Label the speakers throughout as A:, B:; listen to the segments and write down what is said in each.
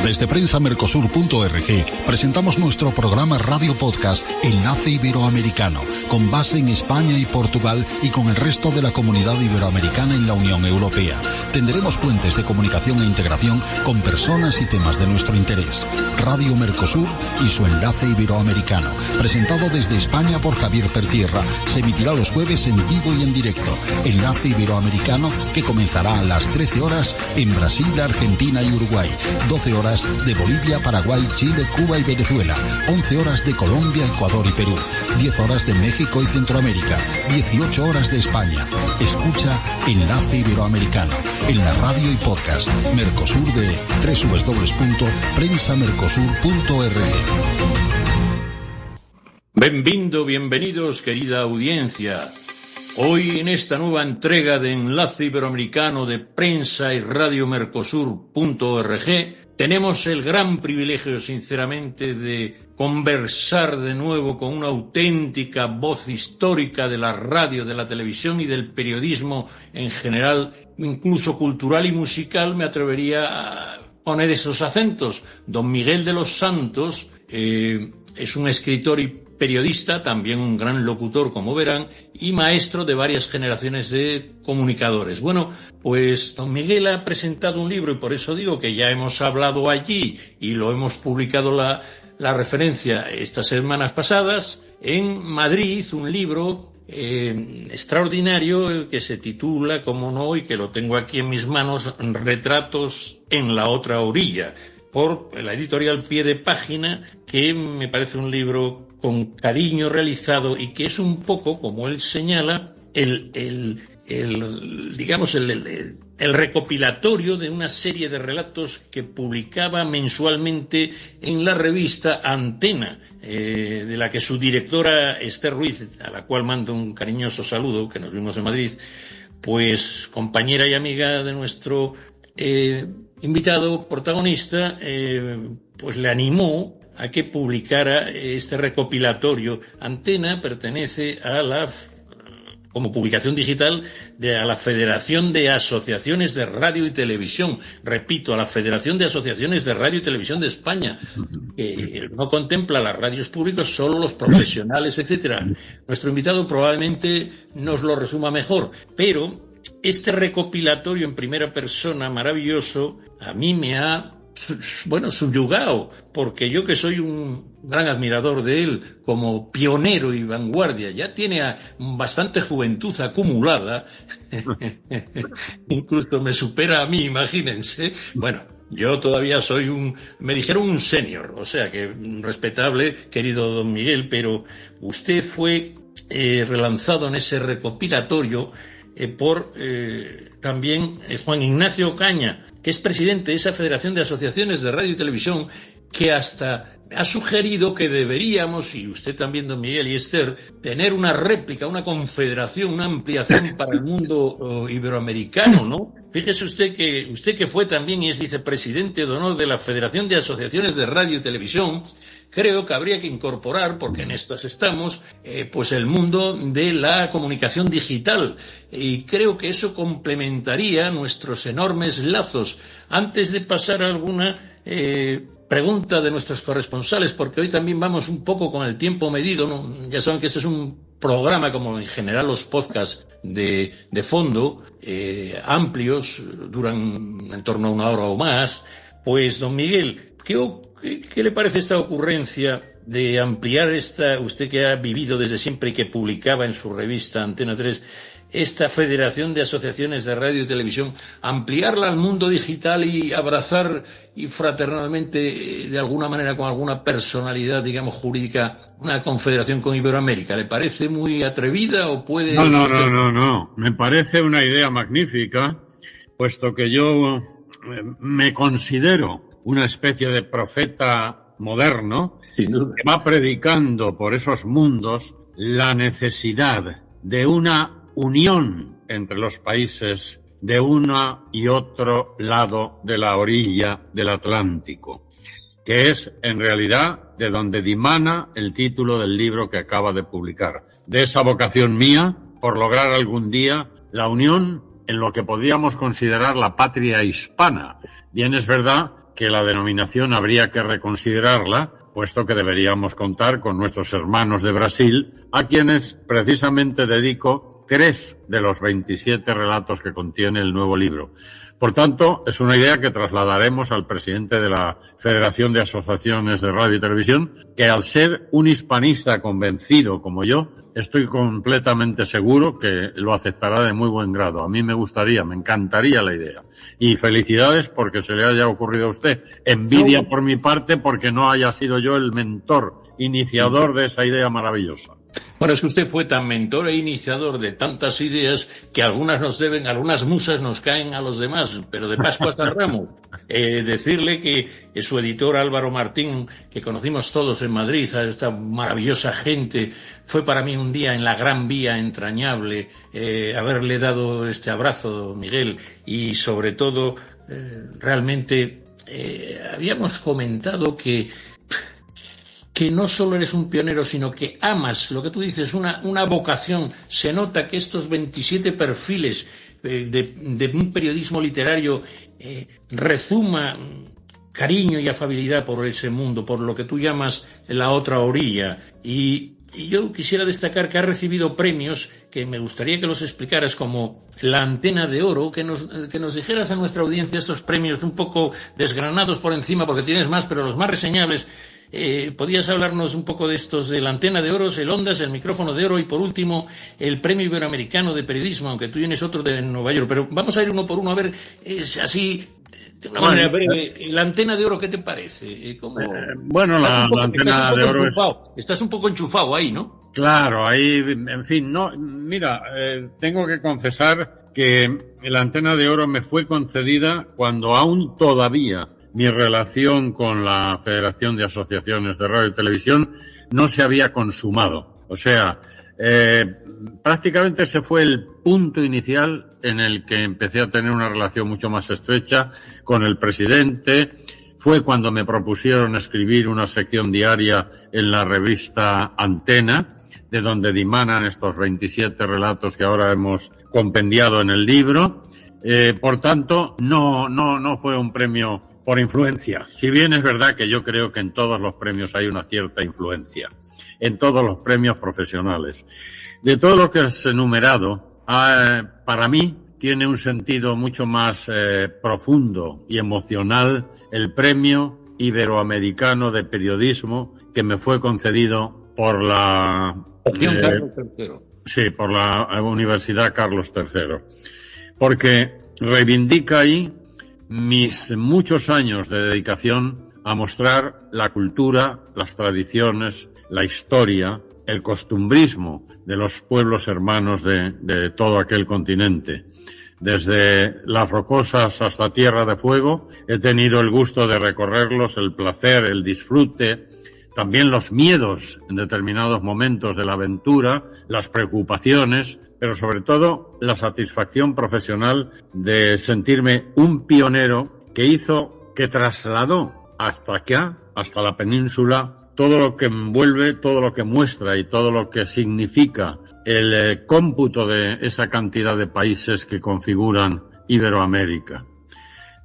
A: Desde prensamercosur.org presentamos nuestro programa Radio Podcast Enlace Iberoamericano, con base en España y Portugal y con el resto de la comunidad iberoamericana en la Unión Europea. Tendremos puentes de comunicación e integración con personas y temas de nuestro interés. Radio Mercosur y su Enlace Iberoamericano, presentado desde España por Javier Pertierra, se emitirá los jueves en vivo y en directo. Enlace Iberoamericano, que comenzará a las 13 horas en Brasil, Argentina y Uruguay, 12 horas de Bolivia, Paraguay, Chile, Cuba y Venezuela, 11 horas de Colombia, Ecuador y Perú, 10 horas de México y Centroamérica, 18 horas de España. Escucha Enlace Iberoamericano en la radio y podcast Mercosur de www.prensamercosur.org.
B: Bienvenidos, querida audiencia. Hoy, en esta nueva entrega de Enlace Iberoamericano de Prensa y Radio Mercosur.org, tenemos el gran privilegio, sinceramente, de conversar de nuevo con una auténtica voz histórica de la radio, de la televisión y del periodismo en general, incluso cultural y musical, me atrevería a poner esos acentos. Don Miguel de los Santos es un escritor y periodista, también un gran locutor, como verán, y maestro de varias generaciones de comunicadores. Bueno, pues don Miguel ha presentado un libro, y por eso digo que ya hemos hablado allí y lo hemos publicado la referencia estas semanas pasadas en Madrid, un libro extraordinario que se titula, como no, y que lo tengo aquí en mis manos, Retratos en la otra orilla, por la editorial Pie de Página, que me parece un libro con cariño realizado y que es un poco, como él señala, el recopilatorio de una serie de relatos que publicaba mensualmente en la revista Antena, de la que su directora Esther Ruiz, a la cual mando un cariñoso saludo, que nos vimos en Madrid, pues compañera y amiga de nuestro invitado protagonista, pues le animó a que publicara este recopilatorio. Antena pertenece como publicación digital, a la Federación de Asociaciones de Radio y Televisión. Repito, a la Federación de Asociaciones de Radio y Televisión de España, que no contempla las radios públicas, solo los profesionales, etcétera. Nuestro invitado probablemente nos lo resuma mejor, pero este recopilatorio en primera persona maravilloso a mí me ha subyugado, porque yo, que soy un gran admirador de él como pionero y vanguardia, ya tiene bastante juventud acumulada, incluso me supera a mí, imagínense. Bueno, yo todavía soy me dijeron un senior, o sea que respetable, querido don Miguel, pero usted fue relanzado en ese recopilatorio por también Juan Ignacio Ocaña, que es presidente de esa Federación de Asociaciones de Radio y Televisión, que hasta ha sugerido que deberíamos, y usted también, don Miguel y Esther, tener una réplica, una confederación, una ampliación para el mundo iberoamericano, ¿no? Fíjese usted que fue también y es vicepresidente de honor de la Federación de Asociaciones de Radio y Televisión. Creo que habría que incorporar, porque en estas estamos, pues el mundo de la comunicación digital, y creo que eso complementaría nuestros enormes lazos. Antes de pasar a alguna pregunta de nuestros corresponsales, porque hoy también vamos un poco con el tiempo medido, ¿no? Ya saben que este es un programa, como en general los podcasts de fondo, amplios, duran en torno a 1 hora o más. Pues, don Miguel, ¿qué le parece esta ocurrencia de ampliar usted que ha vivido desde siempre y que publicaba en su revista Antena 3, esta Federación de Asociaciones de Radio y Televisión, ampliarla al mundo digital y abrazar y fraternalmente, de alguna manera, con alguna personalidad, digamos, jurídica, una confederación con Iberoamérica? ¿Le parece muy atrevida o puede...?
C: No. Me parece una idea magnífica, puesto que yo me considero una especie de profeta moderno que va predicando por esos mundos la necesidad de una unión entre los países de uno y otro lado de la orilla del Atlántico, que es en realidad de donde dimana el título del libro que acaba de publicar, de esa vocación mía por lograr algún día la unión en lo que podríamos considerar la patria hispana. Bien es verdad que la denominación habría que reconsiderarla, puesto que deberíamos contar con nuestros hermanos de Brasil, a quienes precisamente dedico 3 de los 27 relatos que contiene el nuevo libro. Por tanto, es una idea que trasladaremos al presidente de la Federación de Asociaciones de Radio y Televisión, que al ser un hispanista convencido como yo, estoy completamente seguro que lo aceptará de muy buen grado. A mí me encantaría la idea. Y felicidades porque se le haya ocurrido a usted. Envidia por mi parte porque no haya sido yo el mentor, iniciador de esa idea maravillosa.
B: Bueno, es que usted fue tan mentor e iniciador de tantas ideas que algunas musas nos caen a los demás, pero de Pascua hasta Ramos. Decirle que su editor Álvaro Martín, que conocimos todos en Madrid, a esta maravillosa gente, fue para mí un día en la Gran Vía entrañable, haberle dado este abrazo, Miguel, y sobre todo, realmente, habíamos comentado que no solo eres un pionero, sino que amas lo que tú dices, una vocación. Se nota que estos 27 perfiles de un periodismo literario rezuma cariño y afabilidad por ese mundo, por lo que tú llamas la otra orilla. Y yo quisiera destacar que has recibido premios que me gustaría que los explicaras, como la Antena de Oro, que nos dijeras a nuestra audiencia estos premios un poco desgranados por encima, porque tienes más, pero los más reseñables. ¿Podías hablarnos un poco de estos, de la Antena de Oro, el Ondas, el Micrófono de Oro y por último el Premio Iberoamericano de Periodismo, aunque tú tienes otro de Nueva York? Pero vamos a ir uno por uno a ver, así, de una manera breve, la Antena de Oro, ¿qué te parece?
C: Bueno, la Antena de Oro
B: estás un poco enchufado ahí, ¿no?
C: Claro, ahí, en fin, no, mira, tengo que confesar que la Antena de Oro me fue concedida cuando aún todavía mi relación con la Federación de Asociaciones de Radio y Televisión no se había consumado. O sea, prácticamente ese fue el punto inicial en el que empecé a tener una relación mucho más estrecha con el presidente. Fue cuando me propusieron escribir una sección diaria en la revista Antena, de donde dimanan estos 27 relatos que ahora hemos compendiado en el libro. Por tanto, no fue un premio por influencia. Si bien es verdad que yo creo que en todos los premios hay una cierta influencia, en todos los premios profesionales. De todo lo que has enumerado, para mí tiene un sentido mucho más profundo y emocional el Premio Iberoamericano de Periodismo que me fue concedido por la
B: Carlos III.
C: Sí, por la Universidad Carlos III. Porque reivindica ahí mis muchos años de dedicación a mostrar la cultura, las tradiciones, la historia, el costumbrismo de los pueblos hermanos de todo aquel continente. Desde las Rocosas hasta Tierra de Fuego he tenido el gusto de recorrerlos, el placer, el disfrute, también los miedos en determinados momentos de la aventura, las preocupaciones, pero sobre todo la satisfacción profesional de sentirme un pionero que trasladó hasta acá, hasta la península, todo lo que envuelve, todo lo que muestra y todo lo que significa el cómputo de esa cantidad de países que configuran Iberoamérica.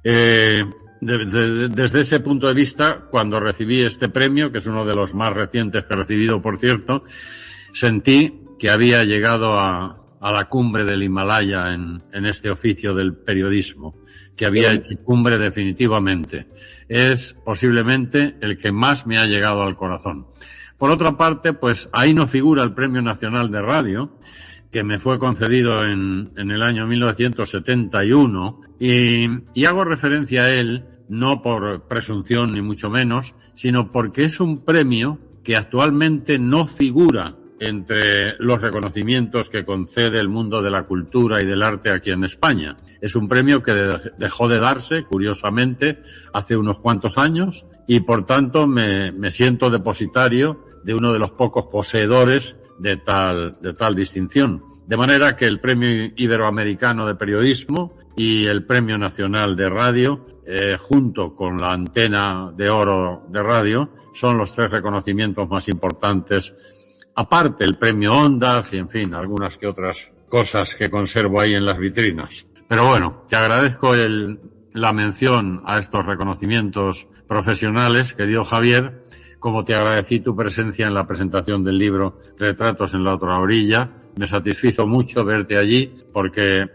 C: Desde ese punto de vista, cuando recibí este premio, que es uno de los más recientes que he recibido, por cierto, sentí que había llegado a la cumbre del Himalaya en este oficio del periodismo, que había hecho cumbre definitivamente. Es posiblemente el que más me ha llegado al corazón. Por otra parte, pues ahí no figura el Premio Nacional de Radio, que me fue concedido en el año 1971, y hago referencia a él no por presunción ni mucho menos, sino porque es un premio que actualmente no figura entre los reconocimientos que concede el mundo de la cultura y del arte aquí en España. Es un premio que dejó de darse, curiosamente, hace unos cuantos años, y por tanto me siento depositario de uno de los pocos poseedores de tal distinción. De manera que el Premio Iberoamericano de Periodismo y el Premio Nacional de Radio, junto con la Antena de Oro de Radio, son los 3 reconocimientos más importantes. Aparte el Premio Ondas y, en fin, algunas que otras cosas que conservo ahí en las vitrinas. Pero bueno, te agradezco el la mención a estos reconocimientos profesionales, querido Javier, como te agradecí tu presencia en la presentación del libro Retratos en la otra orilla. Me satisfizo mucho verte allí porque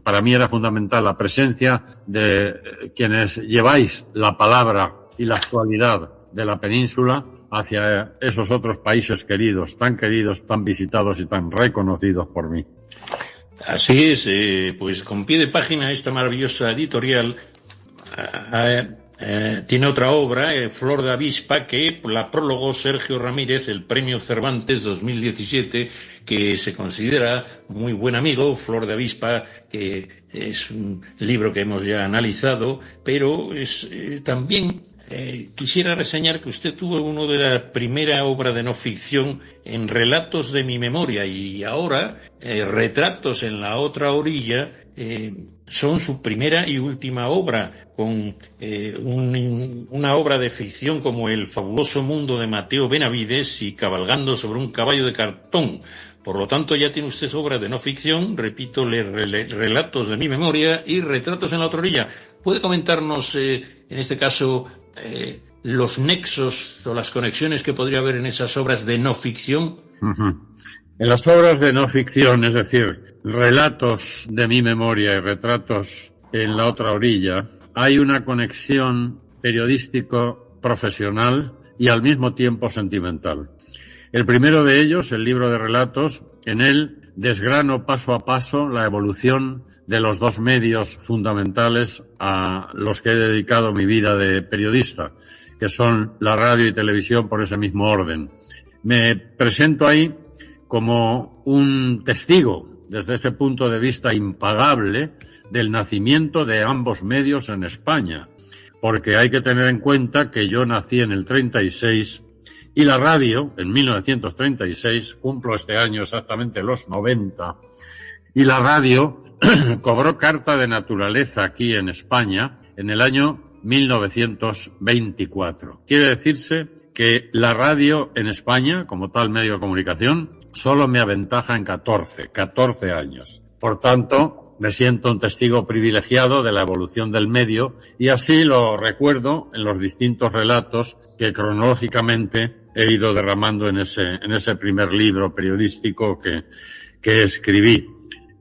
C: para mí era fundamental la presencia de quienes lleváis la palabra y la actualidad de la península hacia esos otros países queridos, tan visitados y tan reconocidos por mí.
B: Así es, pues con pie de página esta maravillosa editorial tiene otra obra, Flor de Avispa, que la prólogó Sergio Ramírez, el Premio Cervantes 2017, que se considera muy buen amigo. Flor de Avispa, que es un libro que hemos ya analizado, pero es también quisiera reseñar que usted tuvo uno de la primera obra de no ficción en Relatos de mi memoria, y ahora Retratos en la otra orilla son su primera y última obra, con una obra de ficción como El fabuloso mundo de Mateo Benavides y Cabalgando sobre un caballo de cartón. Por lo tanto, ya tiene usted obras de no ficción, repito, Relatos de mi memoria y Retratos en la otra orilla. ¿Puede comentarnos, en este caso, los nexos o las conexiones que podría haber en esas obras de no ficción?
C: En las obras de no ficción, es decir, Relatos de mi memoria y Retratos en la otra orilla, hay una conexión periodístico-profesional y al mismo tiempo sentimental. El primero de ellos, el libro de relatos, en él desgrano paso a paso la evolución de los dos medios fundamentales a los que he dedicado mi vida de periodista, que son la radio y televisión por ese mismo orden. Me presento ahí como un testigo, desde ese punto de vista impagable, del nacimiento de ambos medios en España, porque hay que tener en cuenta que yo nací en el 36 y la radio en 1936, cumplo este año exactamente los 90, y la radio cobró carta de naturaleza aquí en España en el año 1924. Quiere decirse que la radio en España, como tal medio de comunicación, solo me aventaja en 14 años. Por tanto, me siento un testigo privilegiado de la evolución del medio y así lo recuerdo en los distintos relatos que cronológicamente he ido derramando en ese primer libro periodístico que escribí.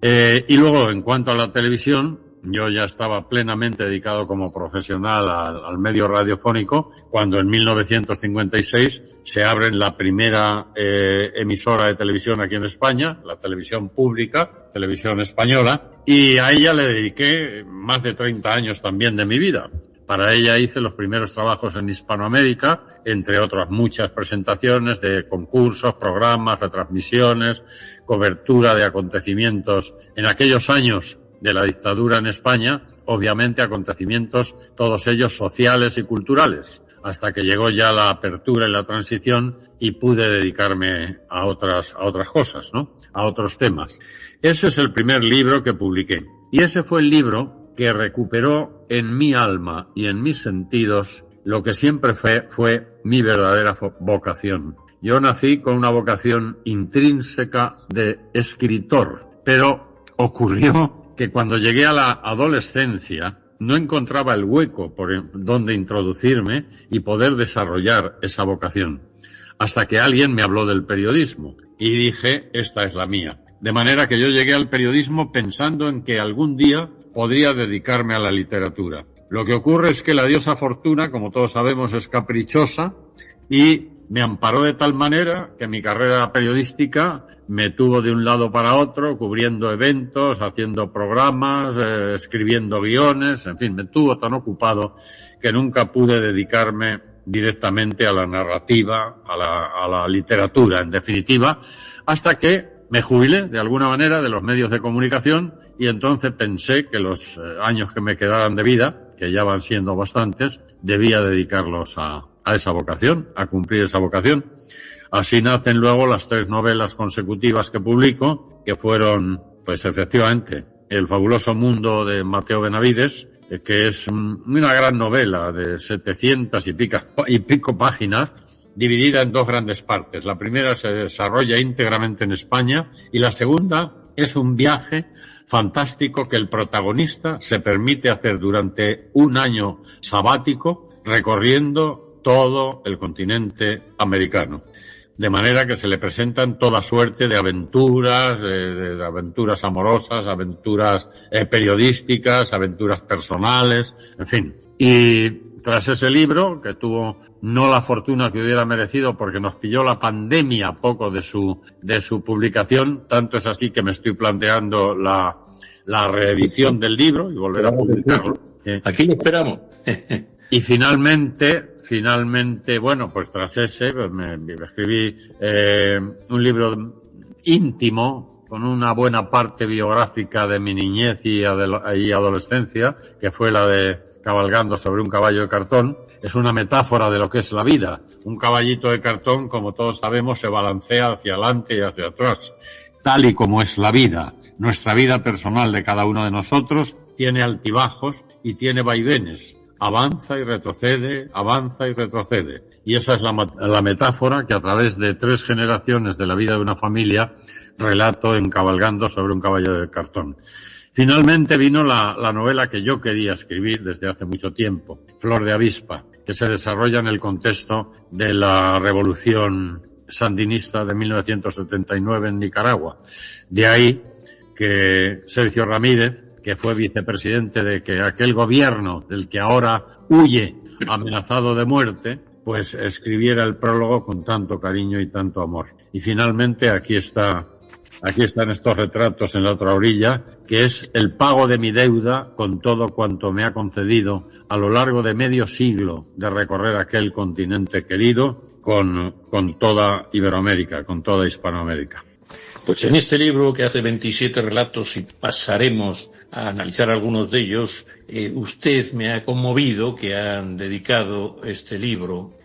C: Y luego, en cuanto a la televisión, yo ya estaba plenamente dedicado como profesional al medio radiofónico cuando en 1956 se abre la primera emisora de televisión aquí en España, la televisión pública, Televisión Española, y a ella le dediqué más de 30 años también de mi vida. Para ella hice los primeros trabajos en Hispanoamérica, entre otras muchas presentaciones de concursos, programas, retransmisiones, cobertura de acontecimientos en aquellos años de la dictadura en España, obviamente acontecimientos todos ellos sociales y culturales, hasta que llegó ya la apertura y la transición y pude dedicarme a otras cosas, ¿no? A otros temas. Ese es el primer libro que publiqué. Y ese fue el libro que recuperó en mi alma y en mis sentidos lo que siempre fue mi verdadera vocación. Yo nací con una vocación intrínseca de escritor, pero ocurrió que cuando llegué a la adolescencia no encontraba el hueco por donde introducirme y poder desarrollar esa vocación, hasta que alguien me habló del periodismo y dije, esta es la mía. De manera que yo llegué al periodismo pensando en que algún día podría dedicarme a la literatura. Lo que ocurre es que la diosa Fortuna, como todos sabemos, es caprichosa y me amparó de tal manera que mi carrera periodística me tuvo de un lado para otro, cubriendo eventos, haciendo programas, escribiendo guiones, en fin, me tuvo tan ocupado que nunca pude dedicarme directamente a la narrativa, a la literatura, en definitiva, hasta que me jubilé de alguna manera de los medios de comunicación y entonces pensé que los años que me quedaran de vida, que ya van siendo bastantes, debía dedicarlos a esa vocación, a cumplir esa vocación. Así nacen luego las 3 novelas consecutivas que publico, que fueron, pues efectivamente, El fabuloso mundo de Mateo Benavides, que es una gran novela de 700 y pico páginas, dividida en 2 grandes partes. La primera se desarrolla íntegramente en España y la segunda es un viaje fantástico que el protagonista se permite hacer durante un año sabático recorriendo todo el continente americano. De manera que se le presentan toda suerte de aventuras, de aventuras amorosas, aventuras periodísticas, aventuras personales, en fin. Y tras ese libro, que tuvo no la fortuna que hubiera merecido porque nos pilló la pandemia poco de su publicación, tanto es así que me estoy planteando la reedición del libro y volver a publicarlo.
B: Aquí lo esperamos.
C: Y finalmente, bueno, pues tras ese, pues me escribí un libro íntimo con una buena parte biográfica de mi niñez y adolescencia, que fue la de Cabalgando sobre un caballo de cartón. Es una metáfora de lo que es la vida. Un caballito de cartón, como todos sabemos, se balancea hacia adelante y hacia atrás. Tal y como es la vida. Nuestra vida personal de cada uno de nosotros tiene altibajos y tiene vaivenes. Avanza y retrocede, avanza y retrocede. Y esa es la metáfora que a través de 3 generaciones de la vida de una familia relato en Cabalgando sobre un caballo de cartón. Finalmente vino la novela que yo quería escribir desde hace mucho tiempo, Flor de avispa, que se desarrolla en el contexto de la revolución sandinista de 1979 en Nicaragua. De ahí que Sergio Ramírez, que fue vicepresidente de que aquel gobierno del que ahora huye amenazado de muerte, pues escribiera el prólogo con tanto cariño y tanto amor. Y finalmente aquí están estos retratos en la otra orilla, que es el pago de mi deuda con todo cuanto me ha concedido a lo largo de medio siglo de recorrer aquel continente querido con toda Iberoamérica, con toda Hispanoamérica.
B: Pues en este libro, que hace 27 relatos y pasaremos a analizar algunos de ellos, usted me ha conmovido que han dedicado este libro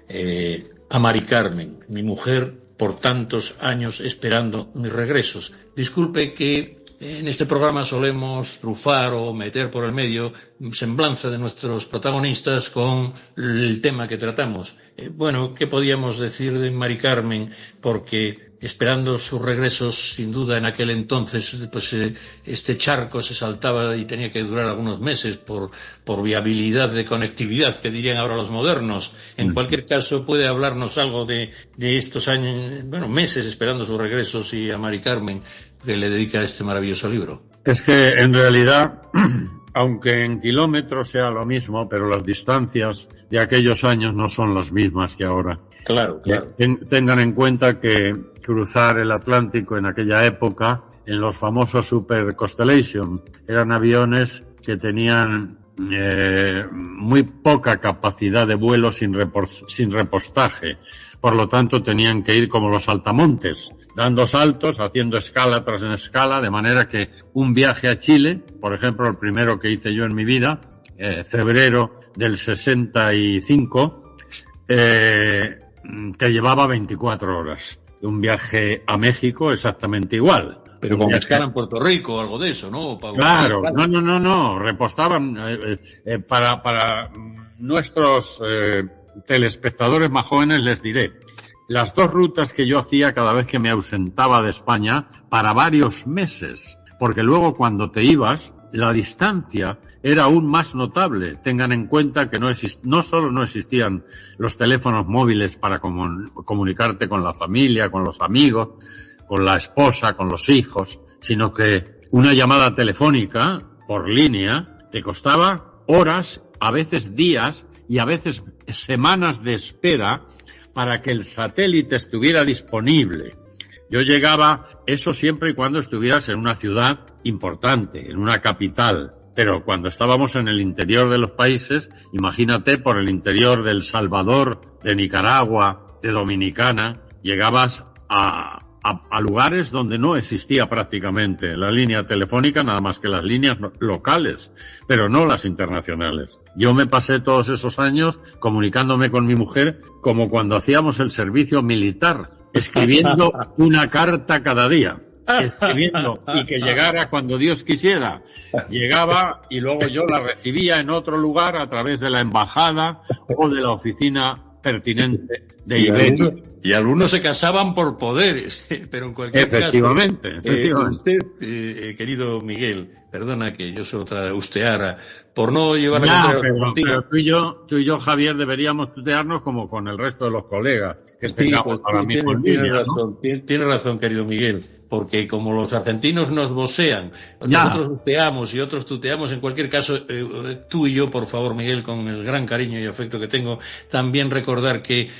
B: a Mari Carmen, mi mujer, por tantos años esperando mis regresos. Disculpe que en este programa solemos trufar o meter por el medio semblanza de nuestros protagonistas con el tema que tratamos. Bueno, ¿qué podíamos decir de Mari Carmen? Porque esperando sus regresos, sin duda en aquel entonces, pues este charco se saltaba y tenía que durar algunos meses por viabilidad de conectividad, que dirían ahora los modernos. En cualquier caso, ¿puede hablarnos algo de estos años, meses esperando sus regresos y a Mari Carmen, que le dedica este maravilloso libro?
C: Es que en realidad, aunque en kilómetros sea lo mismo, pero las distancias de aquellos años no son las mismas que ahora.
B: Claro.
C: Tengan en cuenta que cruzar el Atlántico en aquella época, en los famosos Super Constellation, eran aviones que tenían muy poca capacidad de vuelo sin repostaje. Por lo tanto, tenían que ir como los saltamontes, dando saltos, haciendo escala tras escala, de manera que un viaje a Chile, por ejemplo, el primero que hice yo en mi vida, febrero del 65, te llevaba 24 horas. Un viaje a México exactamente igual.
B: Pero con escala en Puerto Rico o algo de eso, ¿no?
C: Claro, no, repostaban para nuestros telespectadores más jóvenes les diré. Las 2 rutas que yo hacía cada vez que me ausentaba de España para varios meses, porque luego cuando te ibas, la distancia era aún más notable. Tengan en cuenta que no solo no existían los teléfonos móviles para comunicarte con la familia, con los amigos, con la esposa, con los hijos, sino que una llamada telefónica por línea te costaba horas, a veces días y a veces semanas de espera para que el satélite estuviera disponible. Yo llegaba, eso siempre y cuando estuvieras en una ciudad importante, en una capital. Pero cuando estábamos en el interior de los países, imagínate por el interior de El Salvador, de Nicaragua, de Dominicana, llegabas a lugares donde no existía prácticamente la línea telefónica, nada más que las líneas locales, pero no las internacionales. Yo me pasé todos esos años comunicándome con mi mujer como cuando hacíamos el servicio militar, escribiendo una carta cada día. Escribiendo y que llegara cuando Dios quisiera. Llegaba y luego yo la recibía en otro lugar a través de la embajada o de la oficina pertinente de Iberia.
B: y algunos se casaban por poderes, pero en cualquier
C: efectivamente.
B: Usted, querido Miguel, perdona que yo solo usteara, por no llevar
C: pero tú y yo, Javier, deberíamos tutearnos como con el resto de los colegas que tengamos ahora mismo en línea, ¿no?
B: Tiene razón, querido Miguel, porque como los argentinos nos vocean, nosotros tuteamos y otros tuteamos, en cualquier caso, tú y yo, por favor, Miguel, con el gran cariño y afecto que tengo, también recordar que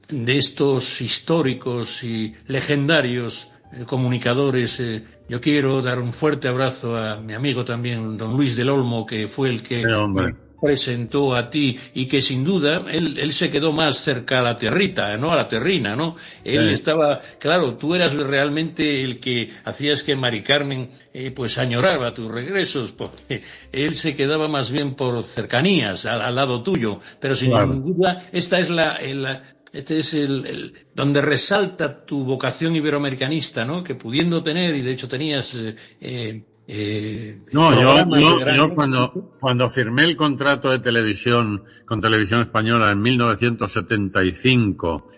B: de estos históricos y legendarios comunicadores, yo quiero dar un fuerte abrazo a mi amigo también, don Luis del Olmo, que fue el que me presentó a ti y que sin duda él se quedó más cerca a la tierrita, ¿no? A la terrina, ¿no? Él estaba, claro, tú eras realmente el que hacías que Mari Carmen pues añoraba tus regresos, porque él se quedaba más bien por cercanías al lado tuyo, pero sin duda esta es este es el donde resalta tu vocación iberoamericanista, ¿no? Que pudiendo tener, y de hecho tenías
C: yo cuando firmé el contrato de televisión con Televisión Española en 1975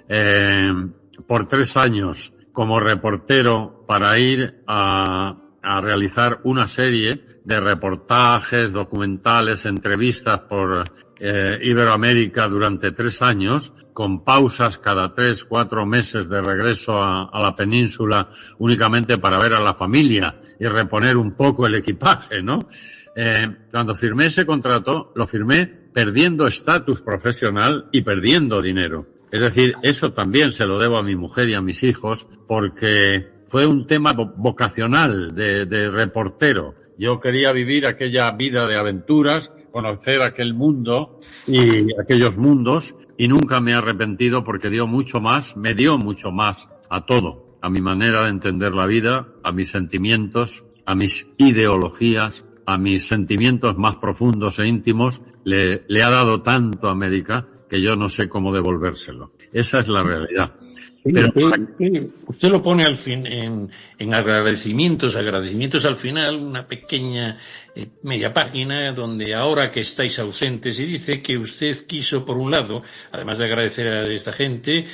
C: por 3 años como reportero para ir a realizar una serie de reportajes, documentales, entrevistas por Iberoamérica durante 3 años, con pausas cada 3-4 meses de regreso a la península únicamente para ver a la familia y reponer un poco el equipaje, ¿no? Cuando firmé ese contrato, lo firmé perdiendo estatus profesional y perdiendo dinero. Es decir, eso también se lo debo a mi mujer y a mis hijos, porque fue un tema vocacional de reportero. Yo quería vivir aquella vida de aventuras, conocer aquel mundo y aquellos mundos, y nunca me he arrepentido porque me dio mucho más a todo, a mi manera de entender la vida, a mis sentimientos, a mis ideologías, a mis sentimientos más profundos e íntimos. Le ha dado tanto a América que yo no sé cómo devolvérselo. Esa es la realidad.
B: Pero usted lo pone al fin en agradecimientos al final, una pequeña media página donde ahora que estáis ausentes, y dice que usted quiso, por un lado, además de agradecer a esta gente,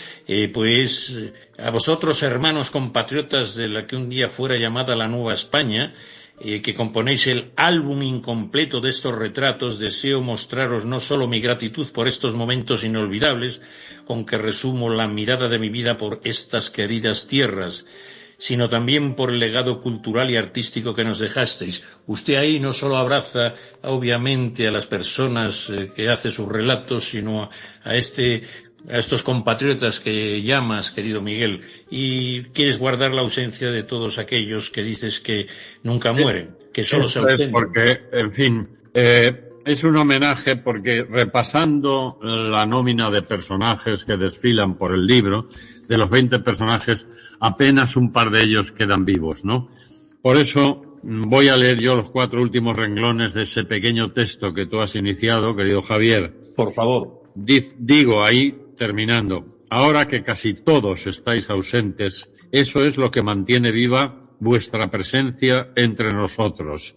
B: pues a vosotros, hermanos compatriotas de la que un día fuera llamada la Nueva España, que componéis el álbum incompleto de estos retratos, deseo mostraros no solo mi gratitud por estos momentos inolvidables, con que resumo la mirada de mi vida por estas queridas tierras, sino también por el legado cultural y artístico que nos dejasteis. Usted ahí no solo abraza, obviamente, a las personas que hace sus relatos, sino a estos compatriotas que llamas, querido Miguel, y quieres guardar la ausencia de todos aquellos que dices que nunca mueren, que solo se ausentan.
C: Porque, en fin, es un homenaje porque repasando la nómina de personajes que desfilan por el libro, de los 20 personajes, apenas un par de ellos quedan vivos, ¿no? Por eso voy a leer yo los 4 últimos renglones de ese pequeño texto que tú has iniciado, querido Javier.
B: Por favor.
C: Digo ahí, terminando, ahora que casi todos estáis ausentes, eso es lo que mantiene viva vuestra presencia entre nosotros,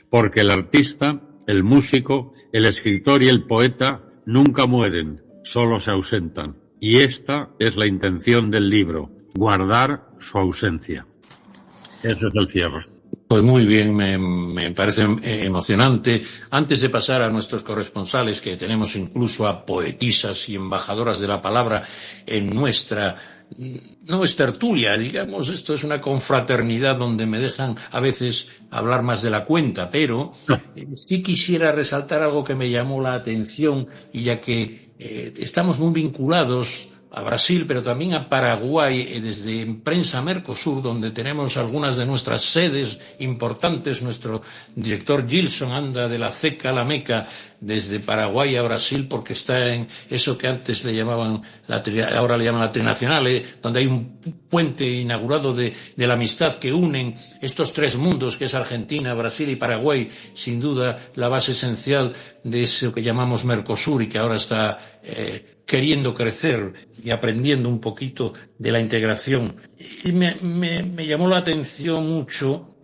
C: porque el artista, el músico, el escritor y el poeta nunca mueren, solo se ausentan. Y esta es la intención del libro, guardar su ausencia. Ese es el cierre.
B: Pues muy bien, me parece emocionante. Antes de pasar a nuestros corresponsales, que tenemos incluso a poetisas y embajadoras de la palabra en nuestra, no es tertulia, digamos, esto es una confraternidad donde me dejan a veces hablar más de la cuenta, pero sí quisiera resaltar algo que me llamó la atención, y ya que estamos muy vinculados a Brasil, pero también a Paraguay, desde Prensa Mercosur, donde tenemos algunas de nuestras sedes importantes. Nuestro director Gilson anda de la CECA a la Meca, desde Paraguay a Brasil, porque está en eso que antes le llamaban, ahora le llaman la Trinacional, donde hay un puente inaugurado de la amistad que unen estos 3 mundos, que es Argentina, Brasil y Paraguay, sin duda la base esencial de eso que llamamos Mercosur y que ahora está queriendo crecer y aprendiendo un poquito de la integración. Y me llamó la atención mucho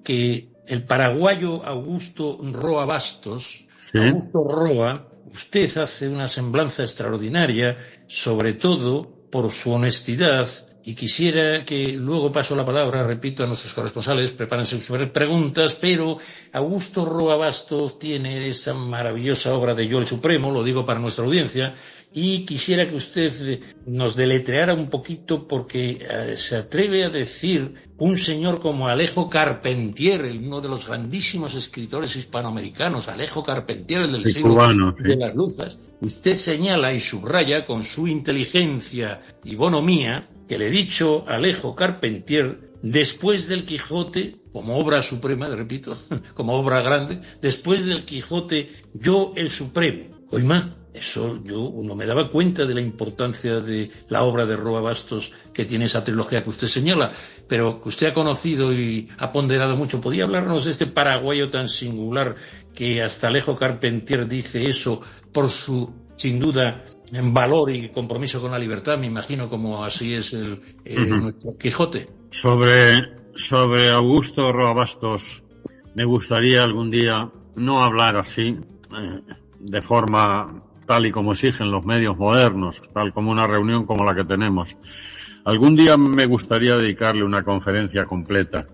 B: que el paraguayo Augusto Roa Bastos, ¿sí? Augusto Roa, usted hace una semblanza extraordinaria, sobre todo por su honestidad. Y quisiera que luego paso la palabra, repito, a nuestros corresponsales, prepárense sus preguntas, pero Augusto Roa Bastos tiene esa maravillosa obra de Yo el Supremo, lo digo para nuestra audiencia, y quisiera que usted nos deletreara un poquito porque se atreve a decir un señor como Alejo Carpentier, uno de los grandísimos escritores hispanoamericanos, Alejo Carpentier, el del siglo
C: cubano,
B: de las luces. Usted señala y subraya con su inteligencia y bonomía que le he dicho a Alejo Carpentier, después del Quijote, como obra suprema, repito, como obra grande, después del Quijote, Yo el Supremo. Oima, eso yo no me daba cuenta de la importancia de la obra de Roa Bastos que tiene esa trilogía que usted señala, pero que usted ha conocido y ha ponderado mucho. ¿Podría hablarnos de este paraguayo tan singular que hasta Alejo Carpentier dice eso por su, sin duda, en valor y compromiso con la libertad? Me imagino como así es nuestro Quijote.
C: Sobre Augusto Roa Bastos, me gustaría algún día no hablar así, de forma tal y como exigen los medios modernos, tal como una reunión como la que tenemos. Algún día me gustaría dedicarle una conferencia completa.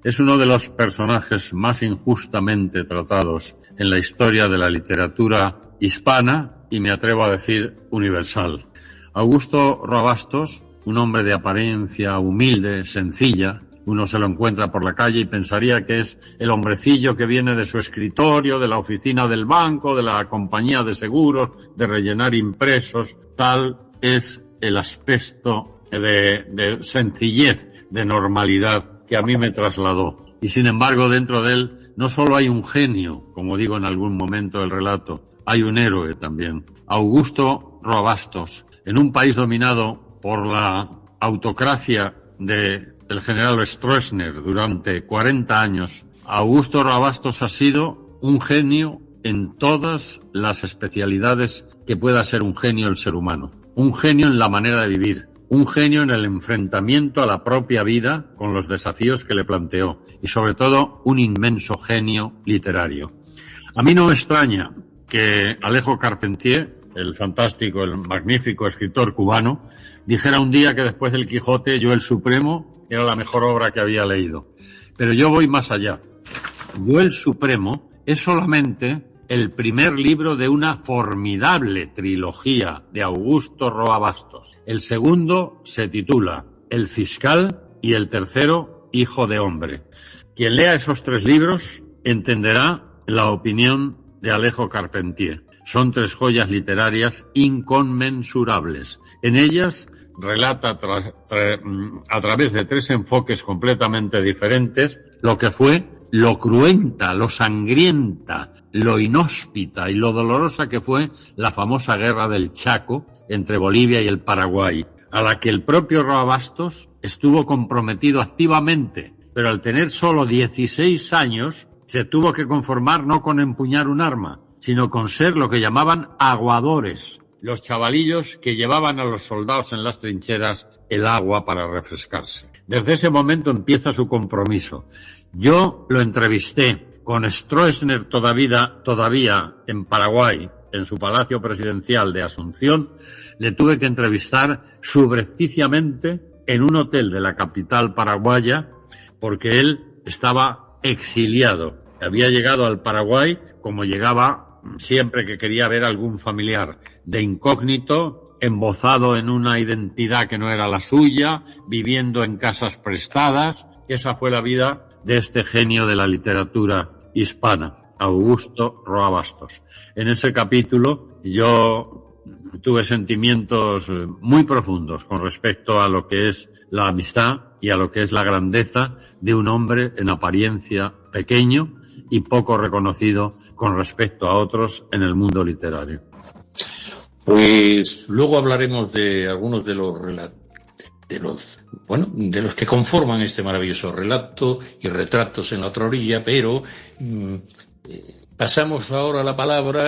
C: Es uno de los personajes más injustamente tratados en la historia de la literatura hispana y me atrevo a decir universal. Augusto Roa Bastos, un hombre de apariencia humilde, sencilla, uno se lo encuentra por la calle y pensaría que es el hombrecillo que viene de su escritorio, de la oficina del banco, de la compañía de seguros, de rellenar impresos. Tal es el aspecto de sencillez, de normalidad que a mí me trasladó. Y sin embargo, dentro de él no solo hay un genio, como digo en algún momento del relato, hay un héroe también. Augusto Roa Bastos, en un país dominado por la autocracia del general Stroessner durante 40 años, Augusto Roa Bastos ha sido un genio en todas las especialidades que pueda ser un genio el ser humano. Un genio en la manera de vivir, un genio en el enfrentamiento a la propia vida con los desafíos que le planteó y sobre todo un inmenso genio literario. A mí no me extraña que Alejo Carpentier, el fantástico, el magnífico escritor cubano, dijera un día que después del Quijote, Yo el Supremo era la mejor obra que había leído. Pero yo voy más allá. Yo el Supremo es solamente el primer libro de una formidable trilogía de Augusto Roa Bastos. El segundo se titula El Fiscal y el tercero Hijo de Hombre. Quien lea esos tres libros entenderá la opinión de Alejo Carpentier. Son tres joyas literarias inconmensurables. En ellas relata a través de tres enfoques completamente diferentes lo que fue, lo cruenta, lo sangrienta, lo inhóspita y lo dolorosa que fue la famosa guerra del Chaco entre Bolivia y el Paraguay, a la que el propio Roa Bastos estuvo comprometido activamente, pero al tener solo 16 años se tuvo que conformar no con empuñar un arma, sino con ser lo que llamaban aguadores, los chavalillos que llevaban a los soldados en las trincheras el agua para refrescarse. Desde ese momento empieza su compromiso. Yo lo entrevisté con Stroessner todavía en Paraguay, en su palacio presidencial de Asunción. Le tuve que entrevistar subrepticiamente en un hotel de la capital paraguaya porque él estaba exiliado. Había llegado al Paraguay como llegaba siempre que quería ver a algún familiar, de incógnito, embozado en una identidad que no era la suya, viviendo en casas prestadas. Esa fue la vida de este genio de la literatura hispana, Augusto Roa Bastos. En ese capítulo yo tuve sentimientos muy profundos con respecto a lo que es la amistad y a lo que es la grandeza de un hombre en apariencia pequeño y poco reconocido con respecto a otros en el mundo literario.
B: Pues luego hablaremos de algunos de los que conforman este maravilloso relato y retratos en la otra orilla, pero pasamos ahora la palabra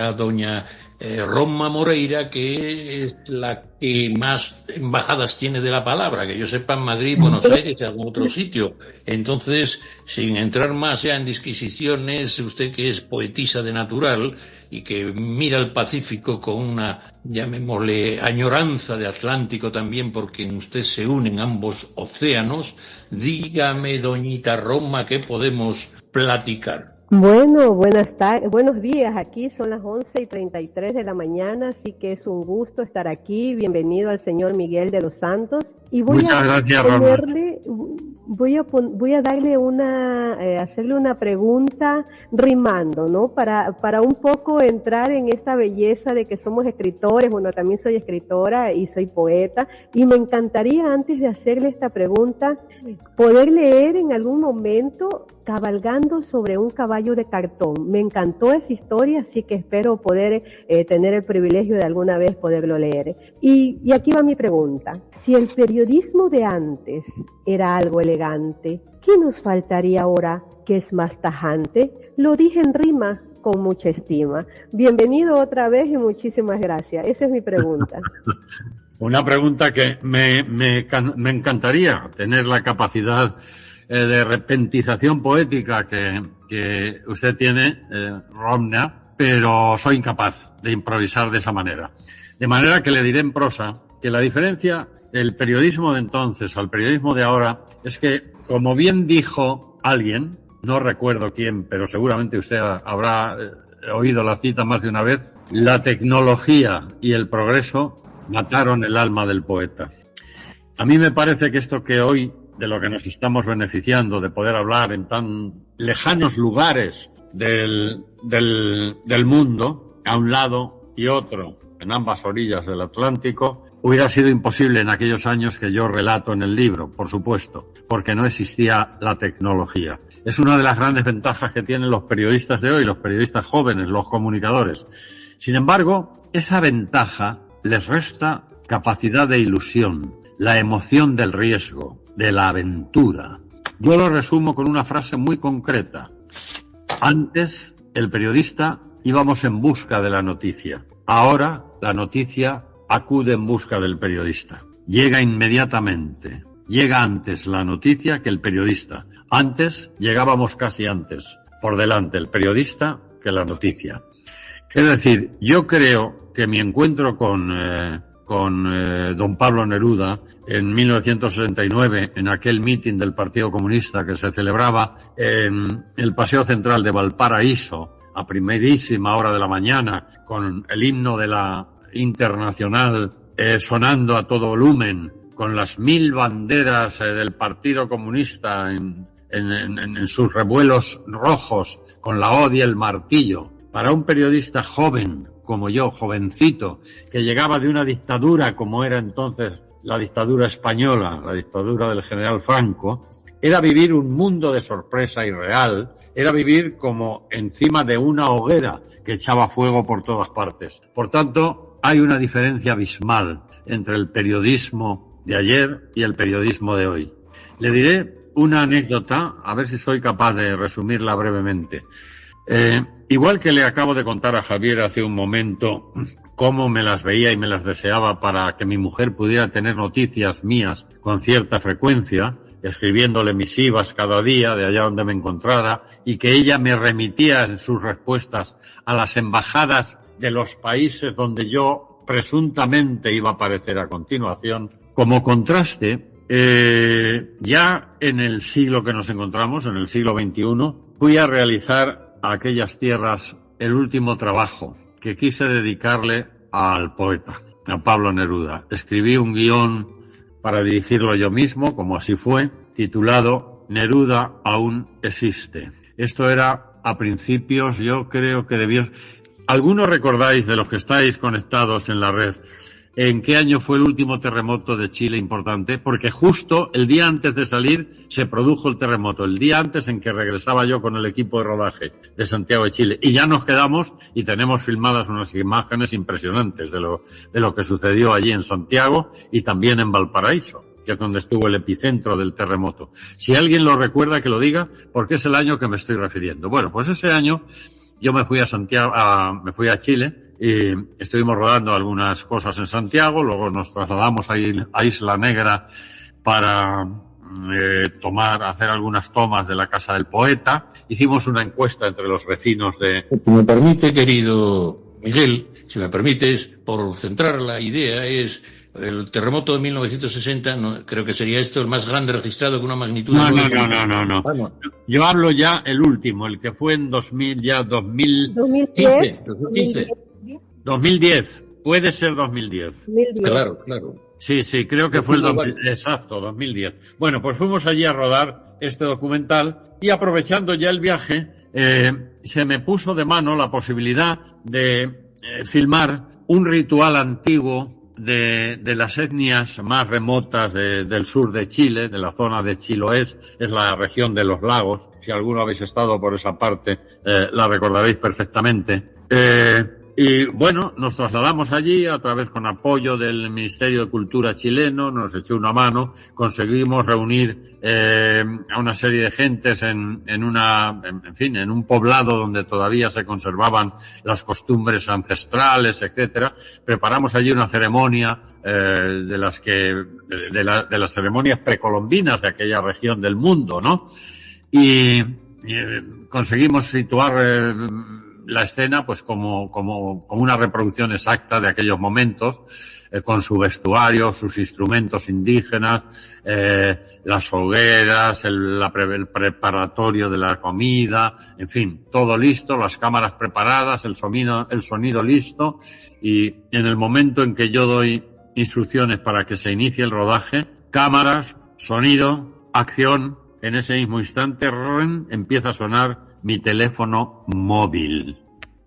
B: a doña Roma Moreira, que es la que más embajadas tiene de la palabra, que yo sepa, en Madrid, Buenos Aires y algún otro sitio. Entonces, sin entrar más ya en disquisiciones, usted que es poetisa de natural y que mira el Pacífico con una, llamémosle, añoranza de Atlántico también, porque en usted se unen ambos océanos, dígame, doñita Roma, ¿qué podemos platicar?
D: Bueno, buenos días. Aquí son las 11:33 de la mañana, así que es un gusto estar aquí. Bienvenido al señor Miguel de los Santos. Y
C: muchas gracias,
D: ponerle, voy a darle hacerle una pregunta rimando, ¿no? Para un poco entrar en esta belleza de que somos escritores. Bueno, también soy escritora y soy poeta. Y me encantaría, antes de hacerle esta pregunta, poder leer en algún momento Cabalgando sobre un caballo de cartón. Me encantó esa historia, así que espero poder tener el privilegio de alguna vez poderlo leer. Y aquí va mi pregunta. Si el periodismo de antes era algo elegante, ¿qué nos faltaría ahora que es más tajante? Lo dije en rima con mucha estima. Bienvenido otra vez y muchísimas gracias. Esa es mi pregunta.
C: Una pregunta que me encantaría tener la capacidad de repentización poética que usted tiene, Romna, pero soy incapaz de improvisar de esa manera. De manera que le diré en prosa que la diferencia del periodismo de entonces al periodismo de ahora es que, como bien dijo alguien, no recuerdo quién, pero seguramente usted habrá oído la cita más de una vez, la tecnología y el progreso mataron el alma del poeta. A mí me parece que esto que hoy, de lo que nos estamos beneficiando, de poder hablar en tan lejanos lugares del mundo, a un lado y otro, en ambas orillas del Atlántico, hubiera sido imposible en aquellos años que yo relato en el libro, por supuesto, porque no existía la tecnología. Es una de las grandes ventajas que tienen los periodistas de hoy, los periodistas jóvenes, los comunicadores. Sin embargo, esa ventaja les resta capacidad de ilusión, la emoción del riesgo, de la aventura. Yo lo resumo con una frase muy concreta. Antes, el periodista íbamos en busca de la noticia. Ahora, la noticia acude en busca del periodista. Llega inmediatamente. Llega antes la noticia que el periodista. Antes, llegábamos casi antes, por delante el periodista que la noticia. Es decir, yo creo que mi encuentro con don Pablo Neruda en 1969, en aquel mitin del Partido Comunista que se celebraba en el Paseo Central de Valparaíso a primerísima hora de la mañana, con el himno de la Internacional sonando a todo volumen, con las 1000 banderas del Partido Comunista en sus revuelos rojos, con la hoz y el martillo. Para un periodista joven como yo, jovencito, que llegaba de una dictadura como era entonces la dictadura española, la dictadura del general Franco, era vivir un mundo de sorpresa irreal, era vivir como encima de una hoguera que echaba fuego por todas partes. Por tanto, hay una diferencia abismal entre el periodismo de ayer y el periodismo de hoy. Le diré una anécdota, a ver si soy capaz de resumirla brevemente. Igual que le acabo de contar a Javier hace un momento cómo me las veía y me las deseaba para que mi mujer pudiera tener noticias mías con cierta frecuencia, escribiéndole misivas cada día de allá donde me encontrara, y que ella me remitía en sus respuestas a las embajadas de los países donde yo presuntamente iba a aparecer a continuación. Como contraste, ya en el siglo que nos encontramos, en el siglo XXI, fui a realizar a aquellas tierras el último trabajo que quise dedicarle al poeta, a Pablo Neruda. Escribí un guión para dirigirlo yo mismo, como así fue, titulado Neruda aún existe. Esto era a principios, yo creo que debió... ¿Algunos recordáis, de los que estáis conectados en la red, en qué año fue el último terremoto de Chile importante? Porque justo el día antes de salir se produjo el terremoto, el día antes en que regresaba yo con el equipo de rodaje de Santiago de Chile. Y ya nos quedamos y tenemos filmadas unas imágenes impresionantes de lo que sucedió allí en Santiago y también en Valparaíso, que es donde estuvo el epicentro del terremoto. Si alguien lo recuerda, que lo diga, porque es el año que me estoy refiriendo. Bueno, pues ese año yo me fui a Santiago, me fui a Chile y estuvimos rodando algunas cosas en Santiago, luego nos trasladamos a Isla Negra para hacer algunas tomas de la Casa del Poeta. Hicimos una encuesta entre los vecinos de...
B: Si me permite, querido Miguel, si me permites, por centrar la idea, es el terremoto de 1960, creo que sería esto el más grande registrado con una magnitud...
C: No. Bueno. Yo hablo ya el último, el que fue en 2010. Puede ser 2010.
B: Claro.
C: Sí, creo que fue el 2010. Bueno, pues fuimos allí a rodar este documental y aprovechando ya el viaje, se me puso de mano la posibilidad de filmar un ritual antiguo de las etnias más remotas del sur de Chile, de la zona de Chiloé, es la región de los lagos. Si alguno habéis estado por esa parte, la recordaréis perfectamente. Y bueno, nos trasladamos allí a través con apoyo del Ministerio de Cultura chileno, nos echó una mano, conseguimos reunir a una serie de gentes en un poblado donde todavía se conservaban las costumbres ancestrales, etcétera. Preparamos allí una ceremonia de las ceremonias precolombinas de aquella región del mundo, ¿no? Y conseguimos situar la escena pues como una reproducción exacta de aquellos momentos, con su vestuario, sus instrumentos indígenas, las hogueras, el preparatorio de la comida, en fin, todo listo, las cámaras preparadas, el sonido listo, y en el momento en que yo doy instrucciones para que se inicie el rodaje, cámaras, sonido, acción, en ese mismo instante empieza a sonar mi teléfono móvil.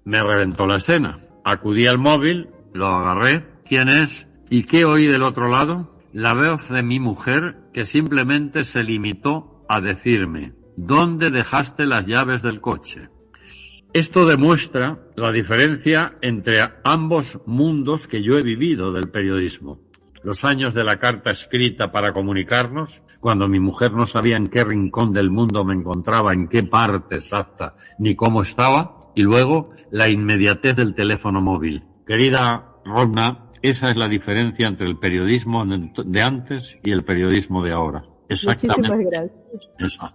C: Me reventó la escena. Acudí al móvil, lo agarré. ¿Quién es? ¿Y qué oí del otro lado? La voz de mi mujer, que simplemente se limitó a decirme: ¿dónde dejaste las llaves del coche? Esto demuestra la diferencia entre ambos mundos que yo he vivido del periodismo. Los años de la carta escrita para comunicarnos, cuando mi mujer no sabía en qué rincón del mundo me encontraba, en qué parte exacta, ni cómo estaba, y luego la inmediatez del teléfono móvil. Querida Rosna, esa es la diferencia entre el periodismo de antes y el periodismo de ahora. Exactamente.
D: Muchísimas gracias.
C: Eso.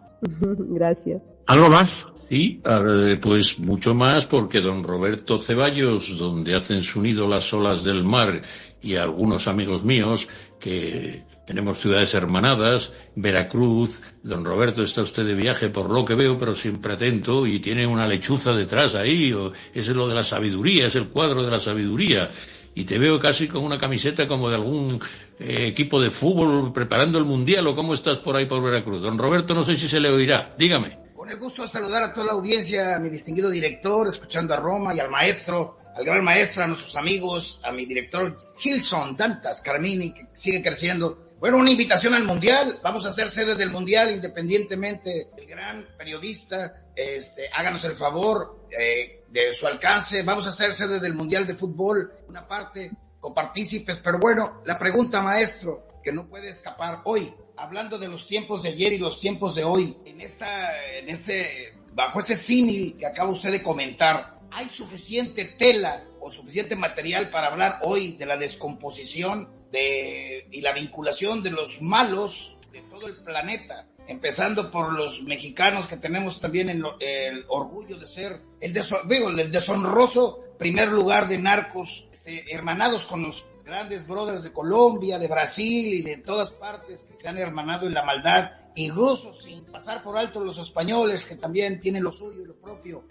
D: Gracias.
C: ¿Algo más?
B: Sí, pues mucho más, porque don Roberto Ceballos, donde hacen su nido las olas del mar, y algunos amigos míos que tenemos ciudades hermanadas, Veracruz. Don Roberto, está usted de viaje por lo que veo, pero siempre atento, y tiene una lechuza detrás ahí, ese es lo de la sabiduría, es el cuadro de la sabiduría. Y te veo casi con una camiseta como de algún equipo de fútbol preparando el Mundial, ¿o cómo estás por ahí por Veracruz? Don Roberto, no sé si se le oirá, dígame.
E: Con el gusto de saludar a toda la audiencia, a mi distinguido director, escuchando a Roma y al maestro, al gran maestro, a nuestros amigos, a mi director Gilson Dantas Carmini, que sigue creciendo. Bueno, una invitación al Mundial, vamos a ser sede del Mundial independientemente del gran periodista, háganos el favor de su alcance, vamos a ser sede del Mundial de Fútbol, una parte copartícipes, pero bueno, la pregunta, maestro, que no puede escapar hoy, hablando de los tiempos de ayer y los tiempos de hoy, bajo ese símil que acaba usted de comentar, ¿hay suficiente tela o suficiente material para hablar hoy de la descomposición y la vinculación de los malos de todo el planeta? Empezando por los mexicanos, que tenemos también el orgullo de ser el deshonroso primer lugar de narcos, hermanados con los grandes brothers de Colombia, de Brasil y de todas partes que se han hermanado en la maldad, incluso sin pasar por alto los españoles, que también tienen lo suyo y lo propio.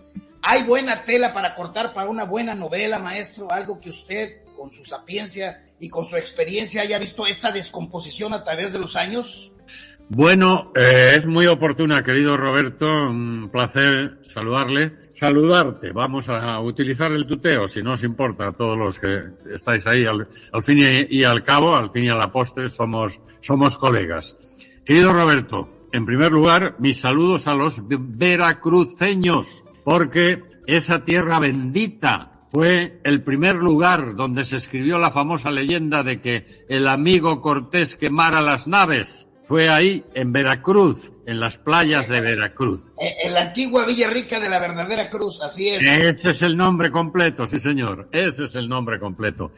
E: ¿Hay buena tela para cortar para una buena novela, maestro? Algo que usted, con su sapiencia y con su experiencia, haya visto esta descomposición a través de los años.
C: Bueno, es muy oportuna, querido Roberto, un placer saludarte. Vamos a utilizar el tuteo, si no os importa, a todos los que estáis ahí. Al fin y al cabo, al fin y a la postre, somos colegas. Querido Roberto, en primer lugar, mis saludos a los veracruceños, porque esa tierra bendita fue el primer lugar donde se escribió la famosa leyenda de que el amigo Cortés quemara las naves. fue ahí, en Veracruz, en las playas de Veracruz.
E: En la antigua Villa Rica de la Verdadera Cruz, así es.
C: Ese es el nombre completo, sí señor, ese es el nombre completo.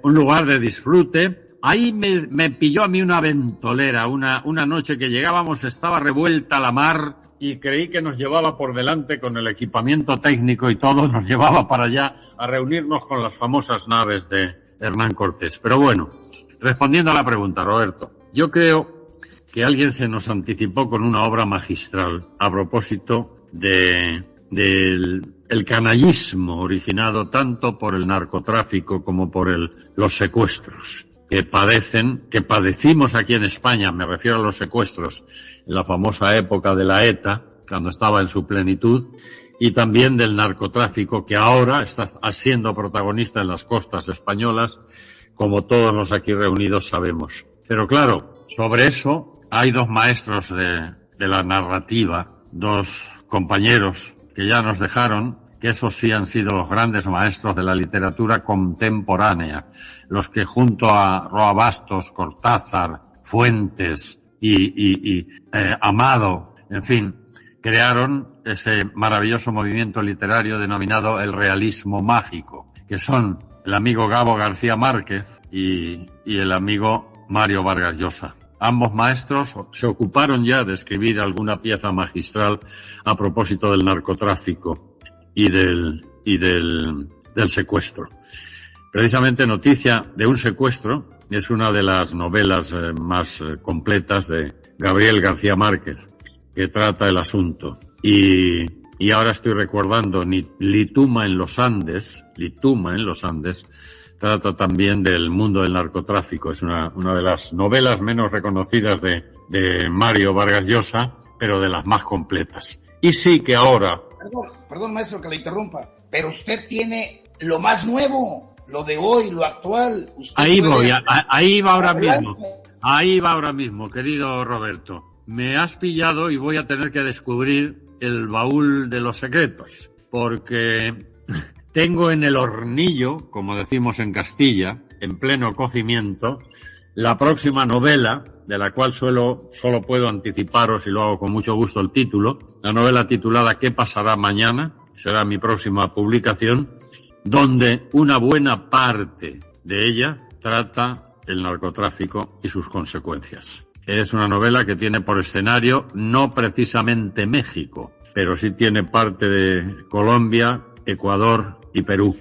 C: Un lugar de disfrute. Ahí me pilló a mí una ventolera, una noche que llegábamos, estaba revuelta la mar y creí que nos llevaba por delante con el equipamiento técnico y todo, nos llevaba para allá a reunirnos con las famosas naves de Hernán Cortés. Pero bueno, respondiendo a la pregunta, Roberto, yo creo que alguien se nos anticipó con una obra magistral a propósito del canallismo originado tanto por el narcotráfico como por los secuestros que padecimos aquí en España, me refiero a los secuestros, en la famosa época de la ETA, cuando estaba en su plenitud, y también del narcotráfico que ahora está siendo protagonista en las costas españolas, como todos los aquí reunidos sabemos. Pero claro, sobre eso hay dos maestros de la narrativa, dos compañeros que ya nos dejaron, que esos sí han sido los grandes maestros de la literatura contemporánea, los que junto a Roa Bastos, Cortázar, Fuentes y Amado, en fin, crearon ese maravilloso movimiento literario denominado el realismo mágico, que son el amigo Gabo García Márquez y el amigo Mario Vargas Llosa. Ambos maestros se ocuparon ya de escribir alguna pieza magistral a propósito del narcotráfico y del secuestro. Precisamente Noticia de un secuestro es una de las novelas más completas de Gabriel García Márquez, que trata el asunto. Y ahora estoy recordando Lituma en los Andes, trata también del mundo del narcotráfico. Es una de las novelas menos reconocidas de Mario Vargas Llosa, pero de las más completas. Y sí que ahora...
E: Perdón, maestro, que le interrumpa, pero usted tiene lo más nuevo, lo de hoy, lo actual.
C: Ahí va ahora mismo, querido Roberto. Me has pillado y voy a tener que descubrir el baúl de los secretos, porque tengo en el hornillo, como decimos en Castilla, en pleno cocimiento, la próxima novela, de la cual solo puedo anticiparos, y lo hago con mucho gusto, el título, la novela titulada ¿Qué pasará mañana? Será mi próxima publicación, donde una buena parte de ella trata el narcotráfico y sus consecuencias. Es una novela que tiene por escenario no precisamente México, pero sí tiene parte de Colombia, Ecuador y Perú,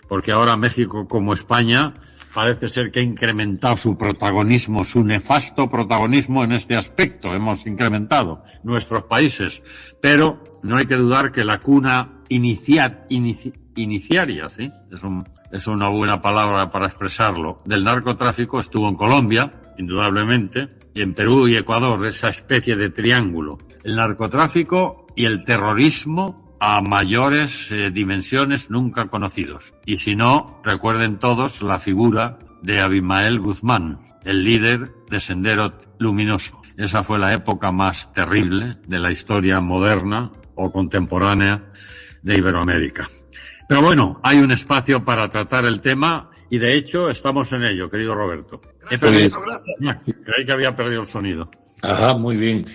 C: porque ahora México, como España, parece ser que ha incrementado su protagonismo, su nefasto protagonismo en este aspecto. Hemos incrementado nuestros países, pero no hay que dudar que la cuna iniciaria, ¿sí? Es una buena palabra para expresarlo, del narcotráfico estuvo en Colombia, indudablemente, y en Perú y Ecuador, esa especie de triángulo. El narcotráfico y el terrorismo a mayores dimensiones nunca conocidos. Y si no, recuerden todos la figura de Abimael Guzmán, el líder de Sendero Luminoso. Esa fue la época más terrible de la historia moderna o contemporánea de Iberoamérica. Pero bueno, hay un espacio para tratar el tema y de hecho estamos en ello, querido Roberto.
E: Gracias.
C: Creí que había perdido el sonido.
B: Ajá, muy bien.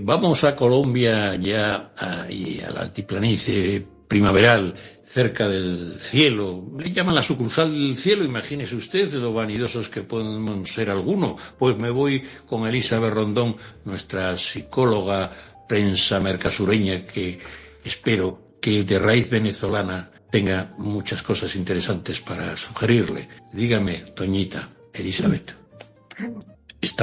B: Vamos a Colombia ya y a la altiplanicie primaveral, cerca del cielo. Le llaman la sucursal del cielo, imagínese usted lo vanidosos que podemos ser algunos. Pues me voy con Elizabeth Rondón, nuestra psicóloga prensa mercasureña, que espero que de raíz venezolana tenga muchas cosas interesantes para sugerirle. Dígame, Toñita, Elizabeth.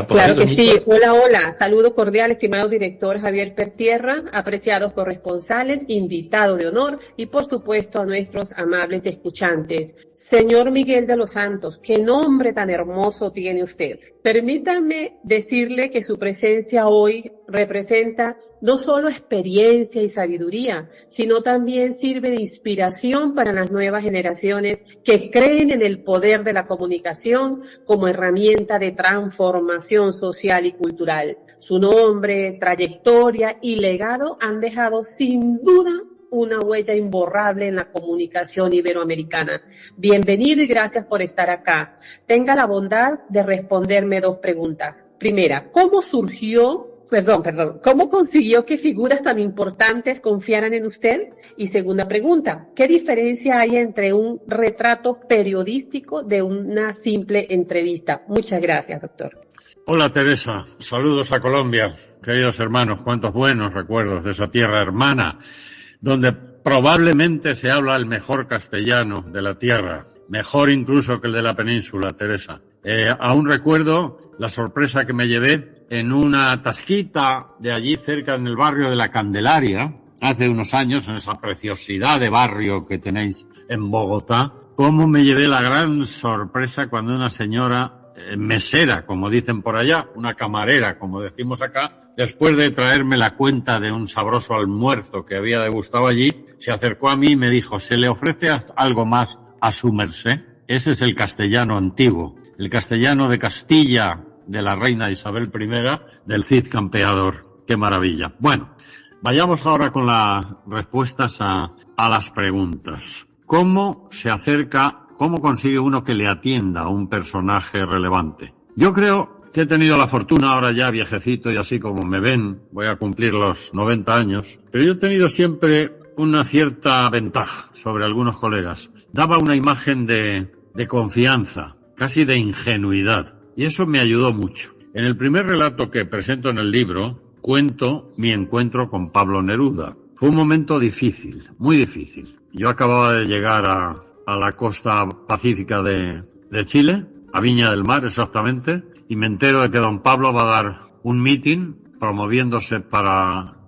F: Claro que sí. Hola. Saludo cordial, estimado director Javier Pertierra, apreciados corresponsales, invitado de honor y, por supuesto, a nuestros amables escuchantes. Señor Miguel de los Santos, qué nombre tan hermoso tiene usted. Permítame decirle que su presencia hoy representa no solo experiencia y sabiduría, sino también sirve de inspiración para las nuevas generaciones que creen en el poder de la comunicación como herramienta de transformación social y cultural. Su nombre, trayectoria y legado han dejado sin duda una huella imborrable en la comunicación iberoamericana. Bienvenido y gracias por estar acá. Tenga la bondad de responderme 2 preguntas. Primera, ¿cómo consiguió que figuras tan importantes confiaran en usted? Y segunda pregunta, ¿qué diferencia hay entre un retrato periodístico de una simple entrevista? Muchas gracias, doctor.
C: Hola, Teresa. Saludos a Colombia. Queridos hermanos, cuántos buenos recuerdos de esa tierra hermana, donde probablemente se habla el mejor castellano de la tierra, mejor incluso que el de la península, Teresa. Aún recuerdo la sorpresa que me llevé en una tasquita de allí cerca en el barrio de la Candelaria, hace unos años, en esa preciosidad de barrio que tenéis en Bogotá, cómo me llevé la gran sorpresa cuando una señora mesera, como dicen por allá, una camarera, como decimos acá, después de traerme la cuenta de un sabroso almuerzo que había degustado allí, se acercó a mí y me dijo, ¿se le ofrece algo más a su merced? Ese es el castellano antiguo, el castellano de Castilla, de la reina Isabel I, del Cid Campeador. ¡Qué maravilla! Bueno, vayamos ahora con las respuestas a las preguntas. ¿Cómo consigue uno que le atienda a un personaje relevante? Yo creo que he tenido la fortuna, ahora ya viejecito y así como me ven, voy a cumplir los 90 años, pero yo he tenido siempre una cierta ventaja sobre algunos colegas. Daba una imagen de confianza, casi de ingenuidad, y eso me ayudó mucho. En el primer relato que presento en el libro, cuento mi encuentro con Pablo Neruda. Fue un momento difícil, muy difícil. Yo acababa de llegar a la costa pacífica de Chile, a Viña del Mar exactamente, y me entero de que don Pablo va a dar un mitin promoviéndose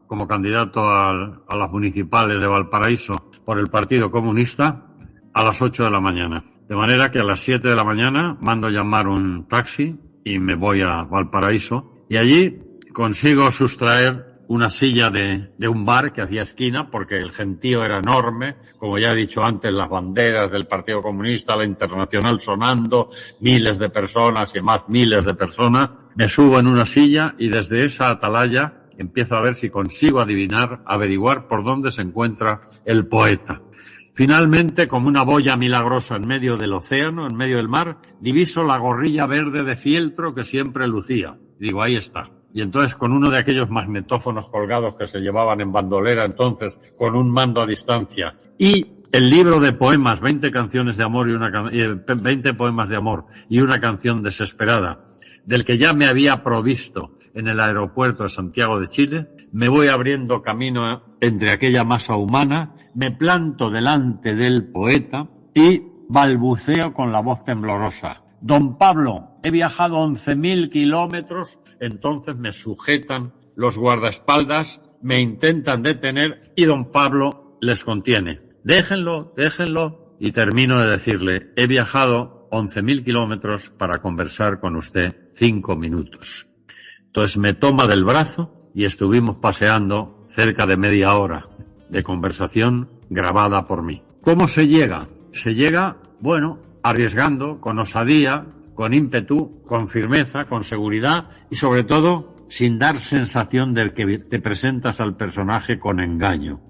C: como candidato a las municipales de Valparaíso por el Partido Comunista a las 8 de la mañana. De manera que a las 7 de la mañana mando llamar un taxi y me voy a Valparaíso, y allí consigo sustraer una silla de un bar que hacía esquina, porque el gentío era enorme, como ya he dicho antes, las banderas del Partido Comunista, la Internacional sonando, miles de personas y más miles de personas. Me subo en una silla y desde esa atalaya empiezo a ver si consigo averiguar por dónde se encuentra el poeta. Finalmente, como una boya milagrosa en medio del océano, en medio del mar, diviso la gorrilla verde de fieltro que siempre lucía. Digo, ahí está. Y entonces, con uno de aquellos magnetófonos colgados que se llevaban en bandolera entonces, con un mando a distancia, y el libro de poemas, 20 canciones de amor 20 poemas de amor y una canción desesperada, del que ya me había provisto en el aeropuerto de Santiago de Chile, me voy abriendo camino entre aquella masa humana, me planto delante del poeta y balbuceo con la voz temblorosa. Don Pablo, he viajado 11.000 kilómetros, entonces me sujetan los guardaespaldas, me intentan detener y don Pablo les contiene. Déjenlo, y termino de decirle, he viajado 11.000 kilómetros para conversar con usted 5 minutos. Entonces me toma del brazo y estuvimos paseando cerca de media hora de conversación grabada por mí. ¿Cómo se llega? Se llega, bueno, arriesgando, con osadía, con ímpetu, con firmeza, con seguridad y sobre todo sin dar sensación de que te presentas al personaje con engaño.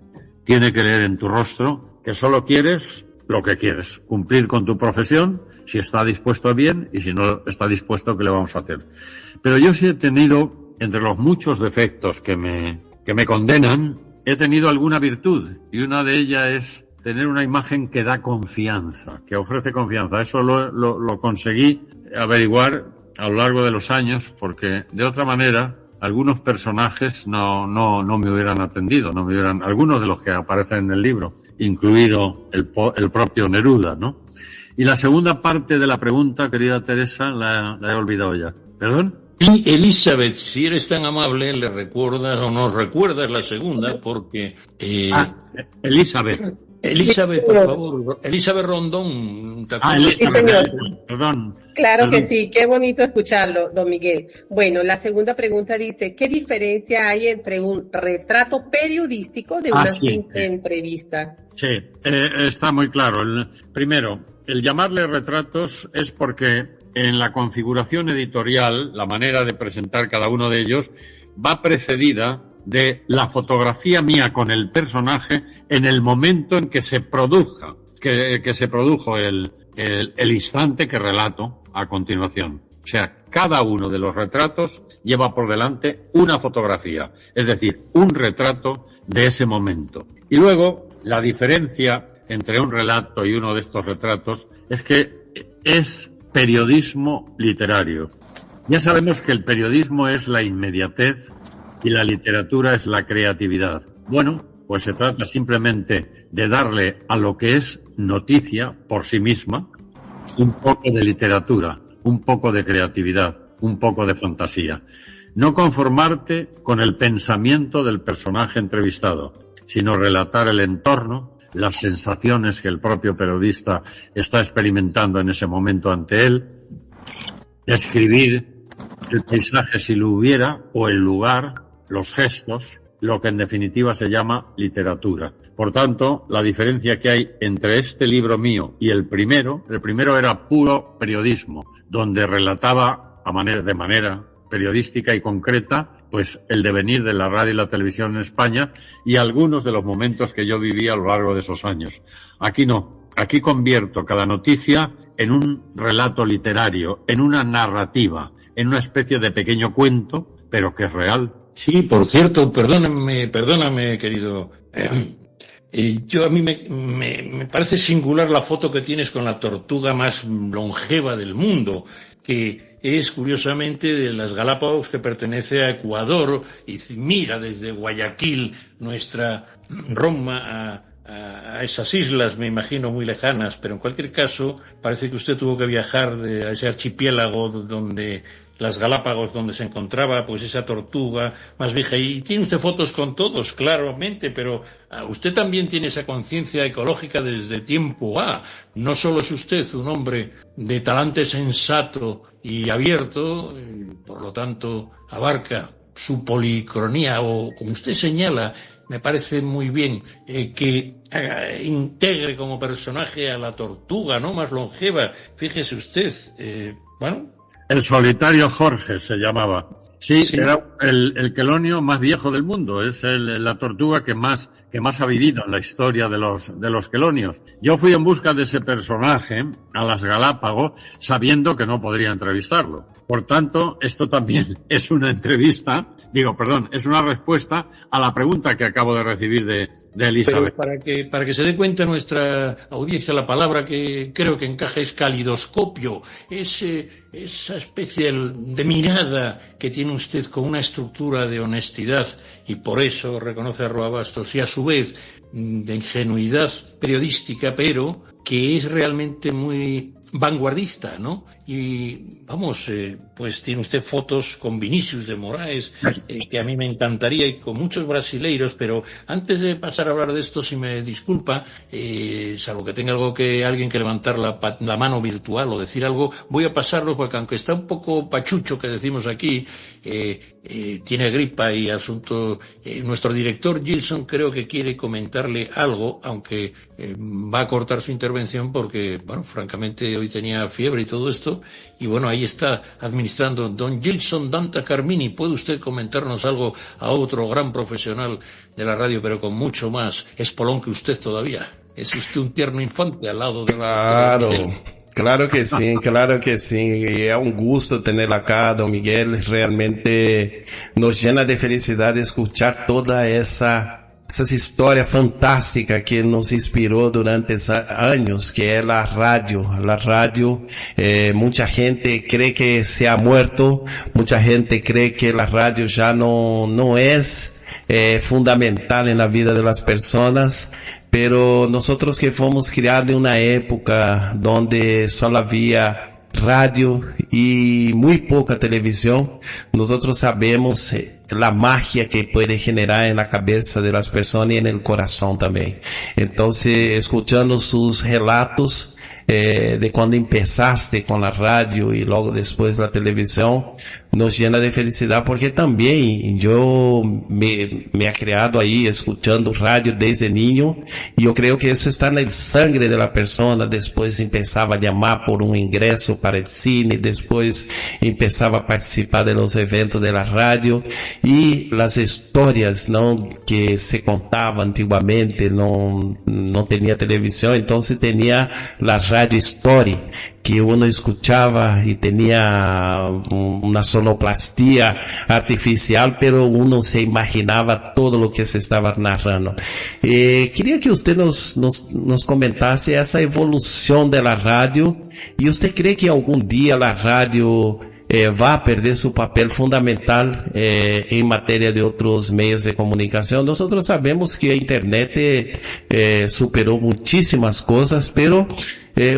C: Tiene que leer en tu rostro que solo quieres lo que quieres, cumplir con tu profesión, si está dispuesto bien y si no está dispuesto, ¿qué le vamos a hacer? Pero yo sí he tenido, entre los muchos defectos que me condenan, he tenido alguna virtud y una de ellas es tener una imagen que da confianza, que ofrece confianza. Eso lo conseguí averiguar a lo largo de los años, porque de otra manera algunos personajes no me hubieran atendido, algunos de los que aparecen en el libro, incluido el propio Neruda, ¿no? Y la segunda parte de la pregunta, querida Teresa, la he olvidado ya. ¿Perdón?
B: Y Elizabeth, si eres tan amable, le recuerdas o nos recuerdas la segunda, porque...
C: Elizabeth.
B: Elizabeth, por favor. Elizabeth Rondón.
C: Elizabeth, perdón.
F: Claro que sí, qué bonito escucharlo, don Miguel. Bueno, la segunda pregunta dice, ¿qué diferencia hay entre un retrato periodístico de una simple entrevista?
C: Sí, está muy claro. Primero, el llamarle retratos es porque en la configuración editorial, la manera de presentar cada uno de ellos va precedida de la fotografía mía con el personaje en el momento en que se produjo el instante que relato a continuación. O sea, cada uno de los retratos lleva por delante una fotografía, es decir, un retrato de ese momento. Y luego, la diferencia entre un relato y uno de estos retratos es que es periodismo literario. Ya sabemos que el periodismo es la inmediatez y la literatura es la creatividad. Bueno, pues se trata simplemente de darle a lo que es noticia por sí misma un poco de literatura, un poco de creatividad, un poco de fantasía. No conformarte con el pensamiento del personaje entrevistado, sino relatar el entorno, las sensaciones que el propio periodista está experimentando en ese momento ante él, describir el paisaje si lo hubiera, o el lugar, los gestos, lo que en definitiva se llama literatura. Por tanto, la diferencia que hay entre este libro mío y el primero era puro periodismo, donde relataba de manera periodística y concreta pues el devenir de la radio y la televisión en España y algunos de los momentos que yo viví a lo largo de esos años. Aquí no, aquí convierto cada noticia en un relato literario, en una narrativa, en una especie de pequeño cuento, pero que es real.
B: Sí, por cierto, perdóname, querido. A mí me parece singular la foto que tienes con la tortuga más longeva del mundo, que es curiosamente de las Galápagos, que pertenece a Ecuador, y mira desde Guayaquil nuestra Roma a esas islas, me imagino, muy lejanas, pero en cualquier caso parece que usted tuvo que viajar a ese archipiélago donde las Galápagos, donde se encontraba pues esa tortuga más vieja, y tiene usted fotos con todos, claramente, pero usted también tiene esa conciencia ecológica desde tiempo A. No solo es usted un hombre de talante sensato y abierto, por lo tanto abarca su policronía, o como usted señala, me parece muy bien que integre como personaje a la tortuga, ¿no?, más longeva. Fíjese usted,
C: El solitario Jorge se llamaba. Sí, era el quelonio más viejo del mundo. Es la tortuga que más ha vivido en la historia de los quelonios. Yo fui en busca de ese personaje a las Galápagos sabiendo que no podría entrevistarlo. Por tanto, esto también es una es una respuesta a la pregunta que acabo de recibir de Elizabeth.
B: Pero para que se dé cuenta nuestra audiencia, la palabra que creo que encaja es calidoscopio. Esa especie de mirada que tiene usted con una estructura de honestidad, y por eso reconoce a Roa Bastos, y a su vez de ingenuidad periodística, pero que es realmente muy vanguardista, ¿no? Y pues tiene usted fotos con Vinícius de Moraes, que a mí me encantaría, y con muchos brasileiros, pero antes de pasar a hablar de esto, si me disculpa, salvo que tenga alguien que levantar la mano virtual o decir algo, voy a pasarlo, porque aunque está un poco pachucho, que decimos aquí, tiene gripa y asunto, nuestro director Gilson creo que quiere comentarle algo, aunque va a cortar su intervención porque, francamente hoy tenía fiebre y todo esto. Y ahí está administrando don Gilson Danta Carmini. ¿Puede usted comentarnos algo a otro gran profesional de la radio, pero con mucho más espolón que usted todavía? Es usted un tierno infante al lado de...
G: Claro que sí. Es un gusto tenerlo acá, don Miguel. Realmente nos llena de felicidad escuchar toda esas historias fantásticas que nos inspiró durante años, que es la radio. Mucha gente cree que se ha muerto, mucha gente cree que la radio ya no es fundamental en la vida de las personas, pero nosotros que fomos criados en una época donde solo había radio y muy poca televisión, nosotros sabemos la magia que puede generar en la cabeza de las personas y en el corazón también. Entonces, escuchando sus relatos, de cuando empezaste con la radio y luego después la televisión, nos llena de felicidad porque también yo me he criado ahí escuchando radio desde niño y yo creo que eso está en el sangre de la persona. Después empezaba a llamar por un ingreso para el cine, después empezaba a participar de los eventos de la radio y las historias, ¿no?, que se contaban antiguamente, no tenía televisión, entonces tenía la radio story que uno escuchaba y tenía una sonoplastia artificial, pero uno se imaginaba todo lo que se estaba narrando. Quería que usted nos comentase esa evolución de la radio, y usted cree que algún día la radio va a perder su papel fundamental en materia de otros medios de comunicación. Nosotros sabemos que Internet superó muchísimas cosas, pero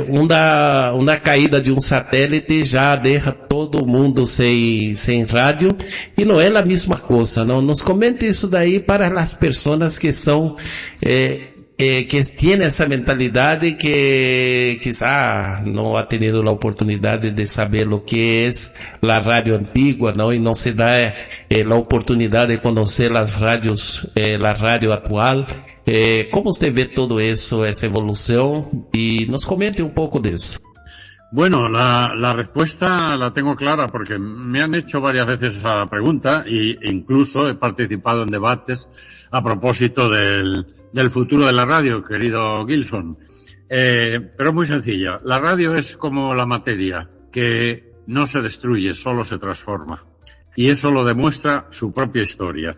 G: una caída de un satélite ya deja todo mundo sem rádio, e não é a mesma coisa, não? Nos comente isso daí para as pessoas que são que tienen esa mentalidad que quizá no ha tenido la oportunidad de saber lo que es la radio antigua, ¿no? Y no se da la oportunidad de conocer las radios, la radio actual. ¿Cómo usted ve todo eso, esa evolución? Y nos comente un poco de eso.
C: Bueno, la respuesta la tengo clara porque me han hecho varias veces esa pregunta e incluso he participado en debates a propósito del futuro de la radio, querido Gilson. Pero es muy sencilla. La radio es como la materia, que no se destruye, solo se transforma. Y eso lo demuestra su propia historia.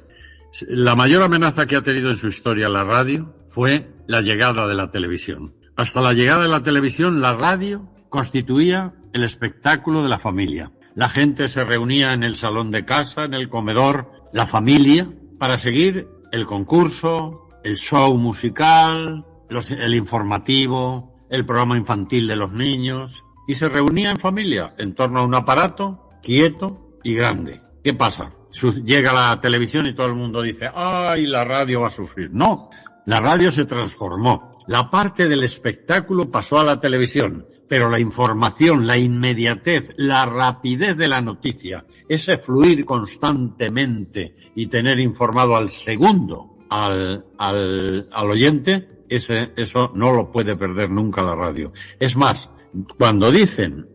C: La mayor amenaza que ha tenido en su historia la radio fue la llegada de la televisión. Hasta la llegada de la televisión, la radio constituía el espectáculo de la familia. La gente se reunía en el salón de casa, en el comedor, la familia, para seguir el concurso, el show musical, el informativo, el programa infantil de los niños, y se reunía en familia en torno a un aparato quieto y grande. ¿Qué pasa? Llega la televisión y todo el mundo dice, ¡ay, la radio va a sufrir! No, la radio se transformó. La parte del espectáculo pasó a la televisión, pero la información, la inmediatez, la rapidez de la noticia, ese fluir constantemente y tener informado al segundo al oyente, eso no lo puede perder nunca la radio. Es más, cuando dicen,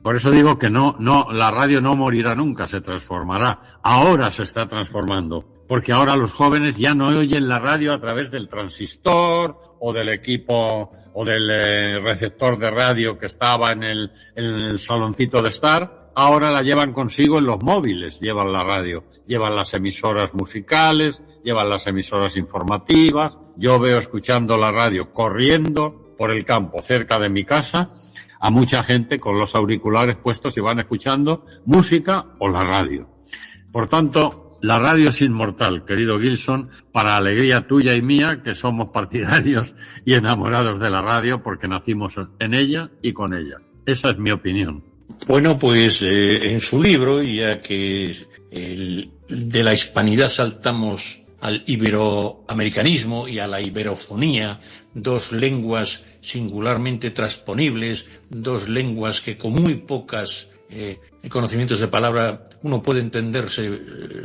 C: por eso digo que no, la radio no morirá nunca, se transformará. Ahora se está transformando, porque ahora los jóvenes ya no oyen la radio a través del transistor o del equipo o del receptor de radio que estaba en el saloncito de estar. Ahora la llevan consigo en los móviles, llevan la radio, llevan las emisoras musicales, llevan las emisoras informativas. Yo veo escuchando la radio corriendo por el campo cerca de mi casa a mucha gente con los auriculares puestos y van escuchando música o la radio. Por tanto, la radio es inmortal, querido Gilson, para alegría tuya y mía, que somos partidarios y enamorados de la radio porque nacimos en ella y con ella. Esa es mi opinión.
B: Bueno, pues en su libro, ya que de la hispanidad saltamos al iberoamericanismo y a la iberofonía, dos lenguas singularmente transponibles, dos lenguas que con muy pocas conocimientos de palabra uno puede entenderse,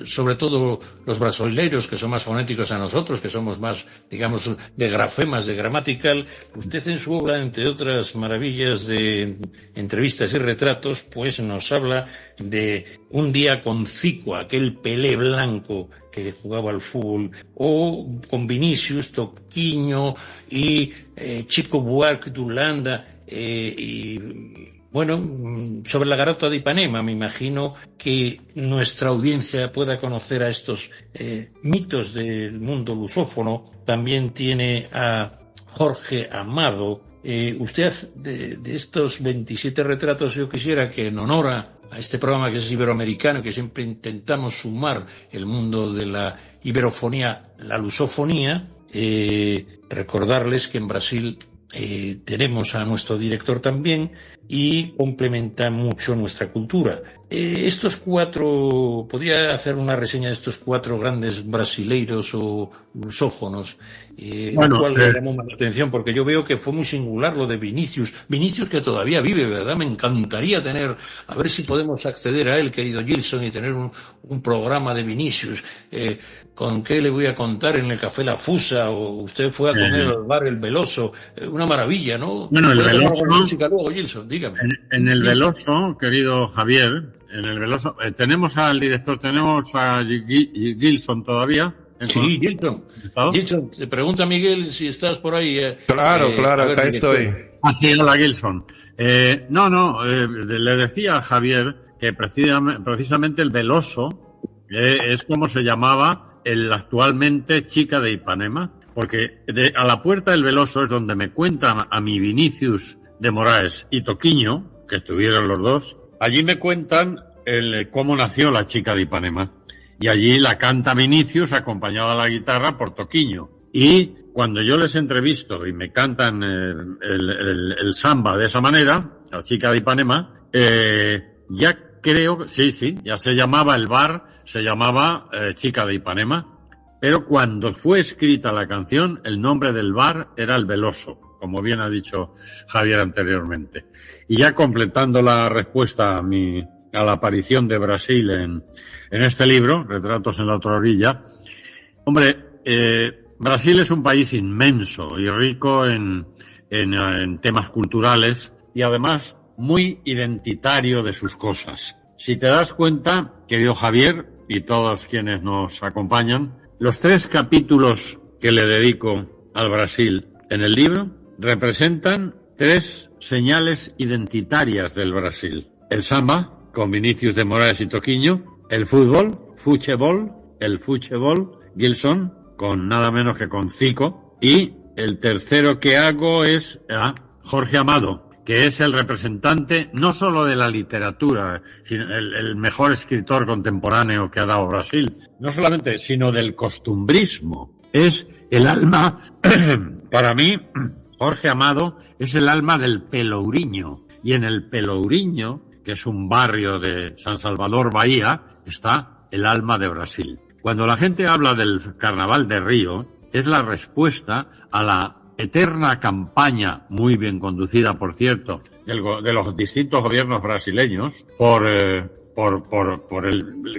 B: sobre todo los brasileiros, que son más fonéticos a nosotros, que somos más, digamos, de grafemas, de gramatical. Usted en su obra, entre otras maravillas de entrevistas y retratos, pues nos habla de un día con Zico, aquel Pelé blanco que jugaba al fútbol, o con Vinicius, Toquinho y Chico Buarque de Holanda, bueno, sobre la garota de Ipanema, me imagino que nuestra audiencia pueda conocer a estos mitos del mundo lusófono. También tiene a Jorge Amado. Usted, de estos 27 retratos, yo quisiera que en honor a este programa que es iberoamericano, que siempre intentamos sumar el mundo de la iberofonía, la lusofonía, recordarles que en Brasil tenemos a nuestro director también, y complementan mucho nuestra cultura. Estos cuatro, podría hacer una reseña de estos cuatro grandes brasileiros o lusófonos, ¿cuál le llamó más la atención? Porque yo veo que fue muy singular lo de Vinicius que todavía vive, ¿verdad? Me encantaría a ver si podemos acceder a él, querido Gilson, y tener un programa de Vinicius. ¿Con qué le voy a contar en el Café La Fusa? O usted fue a comer al bar El Veloso, una maravilla, ¿no?
C: Bueno, el Veloso,
B: luego, Gilson, dígame.
C: En el Veloso, querido Javier, en el Veloso, tenemos al director, tenemos a Gilson todavía.
B: Sí, Gilson, te pregunta Miguel si estás por ahí.
G: Claro, acá estoy.
C: Sí, hola, Gilson. Le decía a Javier que precisamente el Veloso es como se llamaba el actualmente Chica de Ipanema, porque a la puerta del Veloso es donde me cuentan a mi Vinicius de Moraes y Toquiño, que estuvieron los dos. Allí me cuentan cómo nació la Chica de Ipanema. Y allí la canta Vinicius acompañado a la guitarra por Toquiño. Y cuando yo les entrevisto y me cantan el samba de esa manera, la Chica de Ipanema, ya creo, ya se llamaba el bar, se llamaba Chica de Ipanema. Pero cuando fue escrita la canción, el nombre del bar era El Veloso, como bien ha dicho Javier anteriormente. Y ya completando la respuesta a la aparición de Brasil en este libro, Retratos en la otra orilla. Hombre, Brasil es un país inmenso y rico en temas culturales y además muy identitario de sus cosas. Si te das cuenta, querido Javier y todos quienes nos acompañan, los 3 capítulos que le dedico al Brasil en el libro representan 3 señales identitarias del Brasil. El samba, con Vinicius de Moraes y Toquiño, el fútbol, el fuchebol, Gilson, con nada menos que con Zico, y el tercero que hago es a Jorge Amado, que es el representante no solo de la literatura, sino el mejor escritor contemporáneo que ha dado Brasil, no solamente, sino del costumbrismo. Es el alma, para mí, Jorge Amado es el alma del Pelourinho, y en el Pelourinho, que es un barrio de San Salvador, Bahía, está el alma de Brasil. Cuando la gente habla del Carnaval de Río, es la respuesta a la eterna campaña, muy bien conducida, por cierto, de los distintos gobiernos brasileños,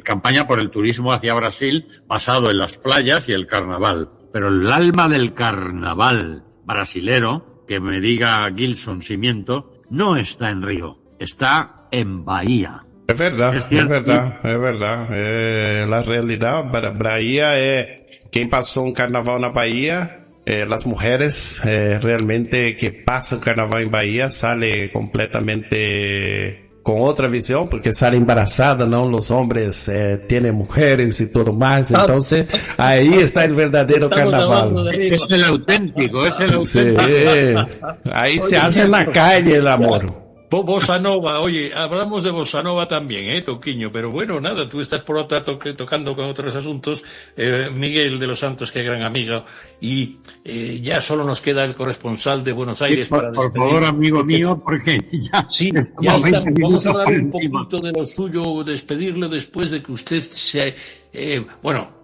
C: campaña por el turismo hacia Brasil, basado en las playas y el carnaval. Pero el alma del carnaval brasilero, que me diga Gilson si miento, no está en Río, está en Bahía.
G: Es verdad. La realidad, Bahía quien pasó un carnaval en la Bahía, las mujeres realmente que pasan carnaval en Bahía sale completamente con otra visión, porque sale embarazada, ¿no? Los hombres tienen mujeres y todo más, entonces ahí está el verdadero carnaval.
C: Es el auténtico.
G: Sí, ahí se hace en la calle el amor.
B: Bossa Nova, oye, hablamos de Bossa Nova también, Toquiño, pero bueno, nada, tú estás por otra tocando con otros asuntos, Miguel de los Santos, qué gran amigo, y ya solo nos queda el corresponsal de Buenos Aires para
C: despedir. Por favor, amigo mío, porque ya...
B: Sí, ya estamos, vamos a hablar un poquito de lo suyo, despedirle después de que usted se...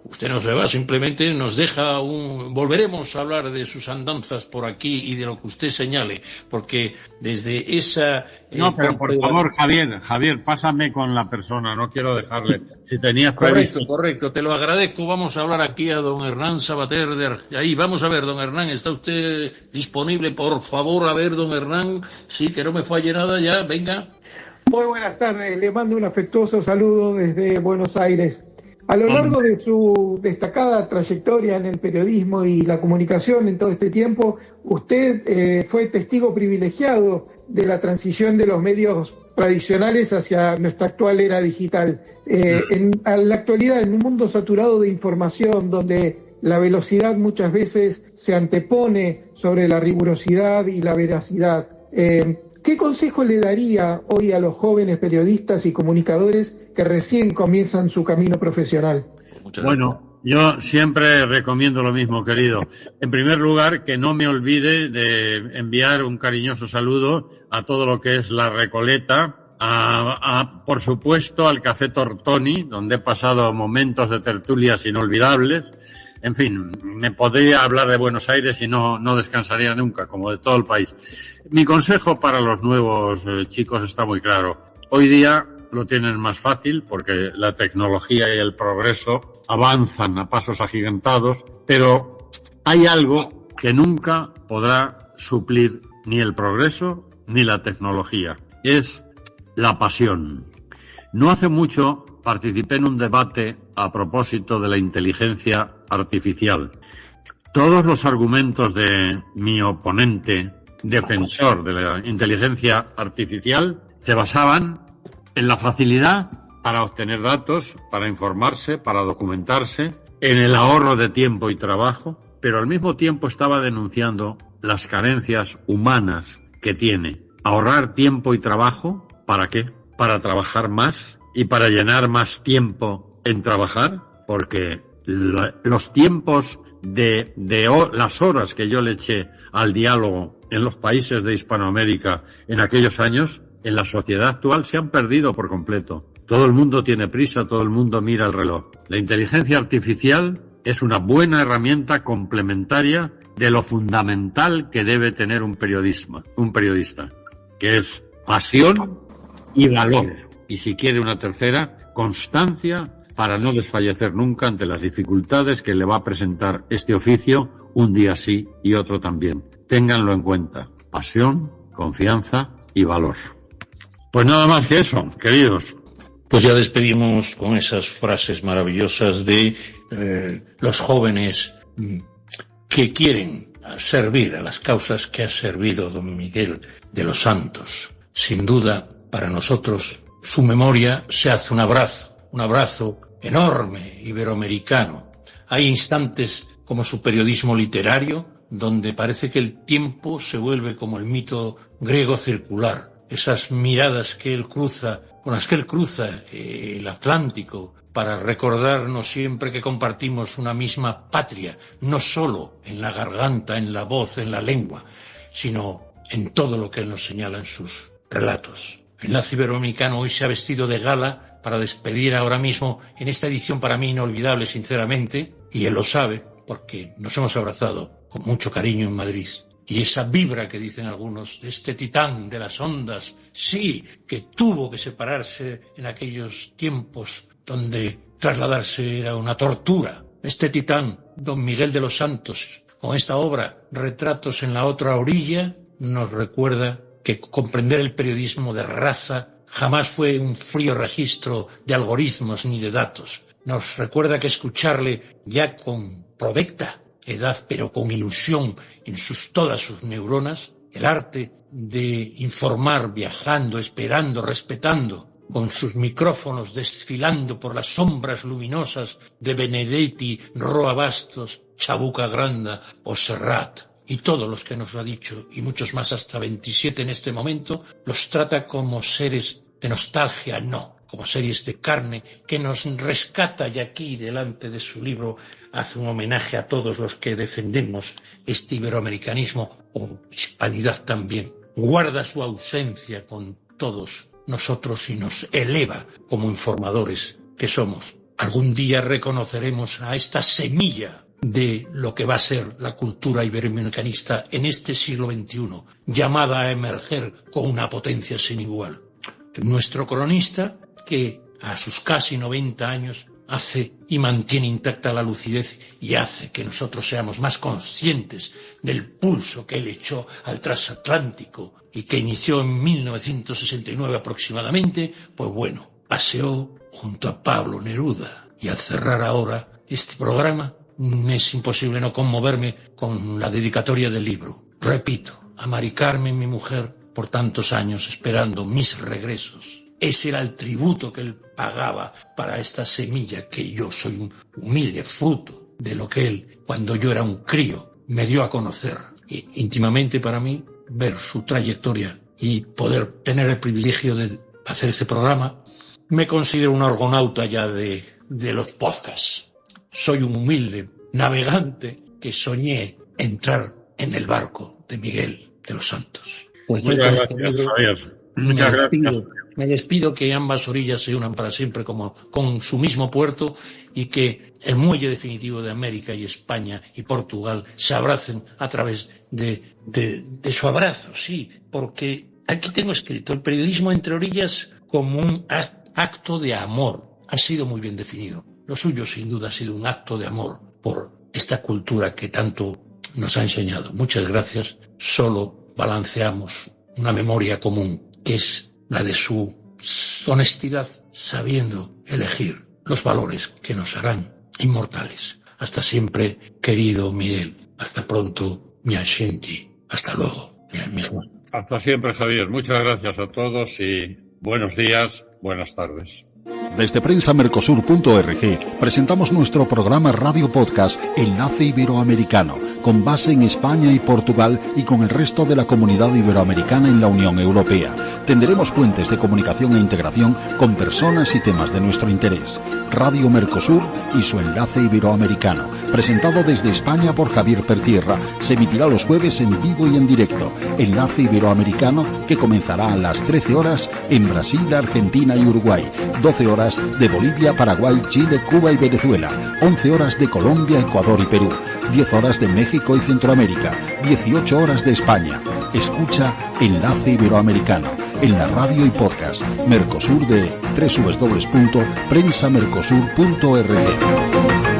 B: usted no se va, simplemente nos deja volveremos a hablar de sus andanzas por aquí y de lo que usted señale, porque desde esa...
C: No, pero por favor, Javier, pásame con la persona, no quiero dejarle. Si tenías previsto...
B: Correcto, te lo agradezco. Vamos a hablar aquí a don Hernán Sabater ahí, vamos a ver, don Hernán, ¿está usted disponible? Por favor, a ver, don Hernán, sí, que no me falle nada ya, venga.
H: Muy buenas tardes, le mando un afectuoso saludo desde Buenos Aires. A lo largo de su destacada trayectoria en el periodismo y la comunicación en todo este tiempo, usted fue testigo privilegiado de la transición de los medios tradicionales hacia nuestra actual era digital. En la actualidad, en un mundo saturado de información, donde la velocidad muchas veces se antepone sobre la rigurosidad y la veracidad, ¿qué consejo le daría hoy a los jóvenes periodistas y comunicadores que recién comienzan su camino profesional?
C: Bueno, Yo siempre recomiendo lo mismo, querido. En primer lugar, que no me olvide de enviar un cariñoso saludo a todo lo que es La Recoleta, por supuesto, al Café Tortoni, donde he pasado momentos de tertulias inolvidables. En fin, me podría hablar de Buenos Aires y no descansaría nunca, como de todo el país. Mi consejo para los nuevos chicos está muy claro. Hoy día lo tienen más fácil porque la tecnología y el progreso avanzan a pasos agigantados, pero hay algo que nunca podrá suplir ni el progreso ni la tecnología. Es la pasión. No hace mucho participé en un debate a propósito de la inteligencia artificial. Todos los argumentos de mi oponente, defensor de la inteligencia artificial, se basaban en la facilidad para obtener datos, para informarse, para documentarse, en el ahorro de tiempo y trabajo, pero al mismo tiempo estaba denunciando las carencias humanas que tiene. Ahorrar tiempo y trabajo, ¿para qué? Para trabajar más y para llenar más tiempo en trabajar, porque los tiempos de las horas que yo le eché al diálogo en los países de Hispanoamérica en aquellos años, en la sociedad actual se han perdido por completo. Todo el mundo tiene prisa, todo el mundo mira el reloj. La inteligencia artificial es una buena herramienta complementaria de lo fundamental que debe tener un periodista, que es pasión y valor. Y si quiere una tercera, constancia para no desfallecer nunca ante las dificultades que le va a presentar este oficio, un día sí y otro también. Ténganlo en cuenta. Pasión, confianza y valor. Pues nada más que eso, queridos.
B: Pues ya despedimos con esas frases maravillosas de los jóvenes que quieren servir a las causas que ha servido don Miguel de los Santos. Sin duda, para nosotros, su memoria se hace un abrazo enorme, iberoamericano. Hay instantes como su periodismo literario, donde parece que el tiempo se vuelve como el mito griego circular. Esas miradas que él cruza, con las que él cruza el Atlántico, para recordarnos siempre que compartimos una misma patria, no solo en la garganta, en la voz, en la lengua, sino en todo lo que él nos señala en sus relatos. El Enlace Iberoamericano hoy se ha vestido de gala para despedir ahora mismo en esta edición para mí inolvidable, sinceramente, y él lo sabe, porque nos hemos abrazado con mucho cariño en Madrid. Y esa vibra que dicen algunos de este titán de las ondas, sí, que tuvo que separarse en aquellos tiempos donde trasladarse era una tortura. Este titán, don Miguel de los Santos, con esta obra, Retratos en la otra orilla, nos recuerda que comprender el periodismo de raza jamás fue un frío registro de algoritmos ni de datos. Nos recuerda que escucharle ya con provecta edad, pero con ilusión en todas sus neuronas, el arte de informar viajando, esperando, respetando, con sus micrófonos desfilando por las sombras luminosas de Benedetti, Roa Bastos, Chabuca Granda o Serrat. Y todos los que nos lo ha dicho, y muchos más, hasta 27 en este momento, los trata como seres de nostalgia, no, como series de carne, que nos rescata, y aquí delante de su libro hace un homenaje a todos los que defendemos este iberoamericanismo o hispanidad también. Guarda su ausencia con todos nosotros y nos eleva como informadores que somos. Algún día reconoceremos a esta semilla de lo que va a ser la cultura iberoamericanista en este siglo XXI, llamada a emerger con una potencia sin igual. Nuestro cronista, que a sus casi 90 años hace y mantiene intacta la lucidez y hace que nosotros seamos más conscientes del pulso que él echó al transatlántico y que inició en 1969 aproximadamente, pues bueno, paseó junto a Pablo Neruda. Y al cerrar ahora este programa, me es imposible no conmoverme con la dedicatoria del libro. Repito, a Mari Carmen, mi mujer, por tantos años esperando mis regresos. Ese era el tributo que él pagaba para esta semilla que yo soy un humilde fruto de lo que él, cuando yo era un crío, me dio a conocer. Y íntimamente para mí, ver su trayectoria y poder tener el privilegio de hacer este programa, me considero un argonauta ya de los podcasts. soy un humilde navegante que soñé entrar en el barco de Miguel de los Santos. Pues
C: muchas gracias, Javier. Muchas gracias.
B: Me despido, que ambas orillas se unan para siempre como con su mismo puerto, y que el muelle definitivo de América y España y Portugal se abracen a través de su abrazo, sí, porque aquí tengo escrito: el periodismo entre orillas como un acto de amor. Ha sido muy bien definido. Lo suyo, sin duda, ha sido un acto de amor por esta cultura que tanto nos ha enseñado. Muchas gracias. Solo balanceamos una memoria común, que es la de su honestidad, sabiendo elegir los valores que nos harán inmortales. Hasta siempre, querido Miguel. Hasta pronto, mi Ashanti. Hasta luego, mi amigo.
C: Hasta siempre, Javier. Muchas gracias a todos y buenos días, buenas tardes.
A: Desde prensamercosur.org presentamos nuestro programa Radio Podcast Enlace Iberoamericano, con base en España y Portugal y con el resto de la comunidad iberoamericana en la Unión Europea. Tendremos puentes de comunicación e integración con personas y temas de nuestro interés. Radio Mercosur y su Enlace Iberoamericano, presentado desde España por Javier Pertierra, se emitirá los jueves en vivo y en directo. Enlace Iberoamericano, que comenzará a las 13 horas en Brasil, Argentina y Uruguay, 12 horas de Bolivia, Paraguay, Chile, Cuba y Venezuela, 11 horas de Colombia, Ecuador y Perú, 10 horas de México y Centroamérica, 18 horas de España. Escucha Enlace Iberoamericano en la radio y podcast Mercosur de www.prensamercosur.org.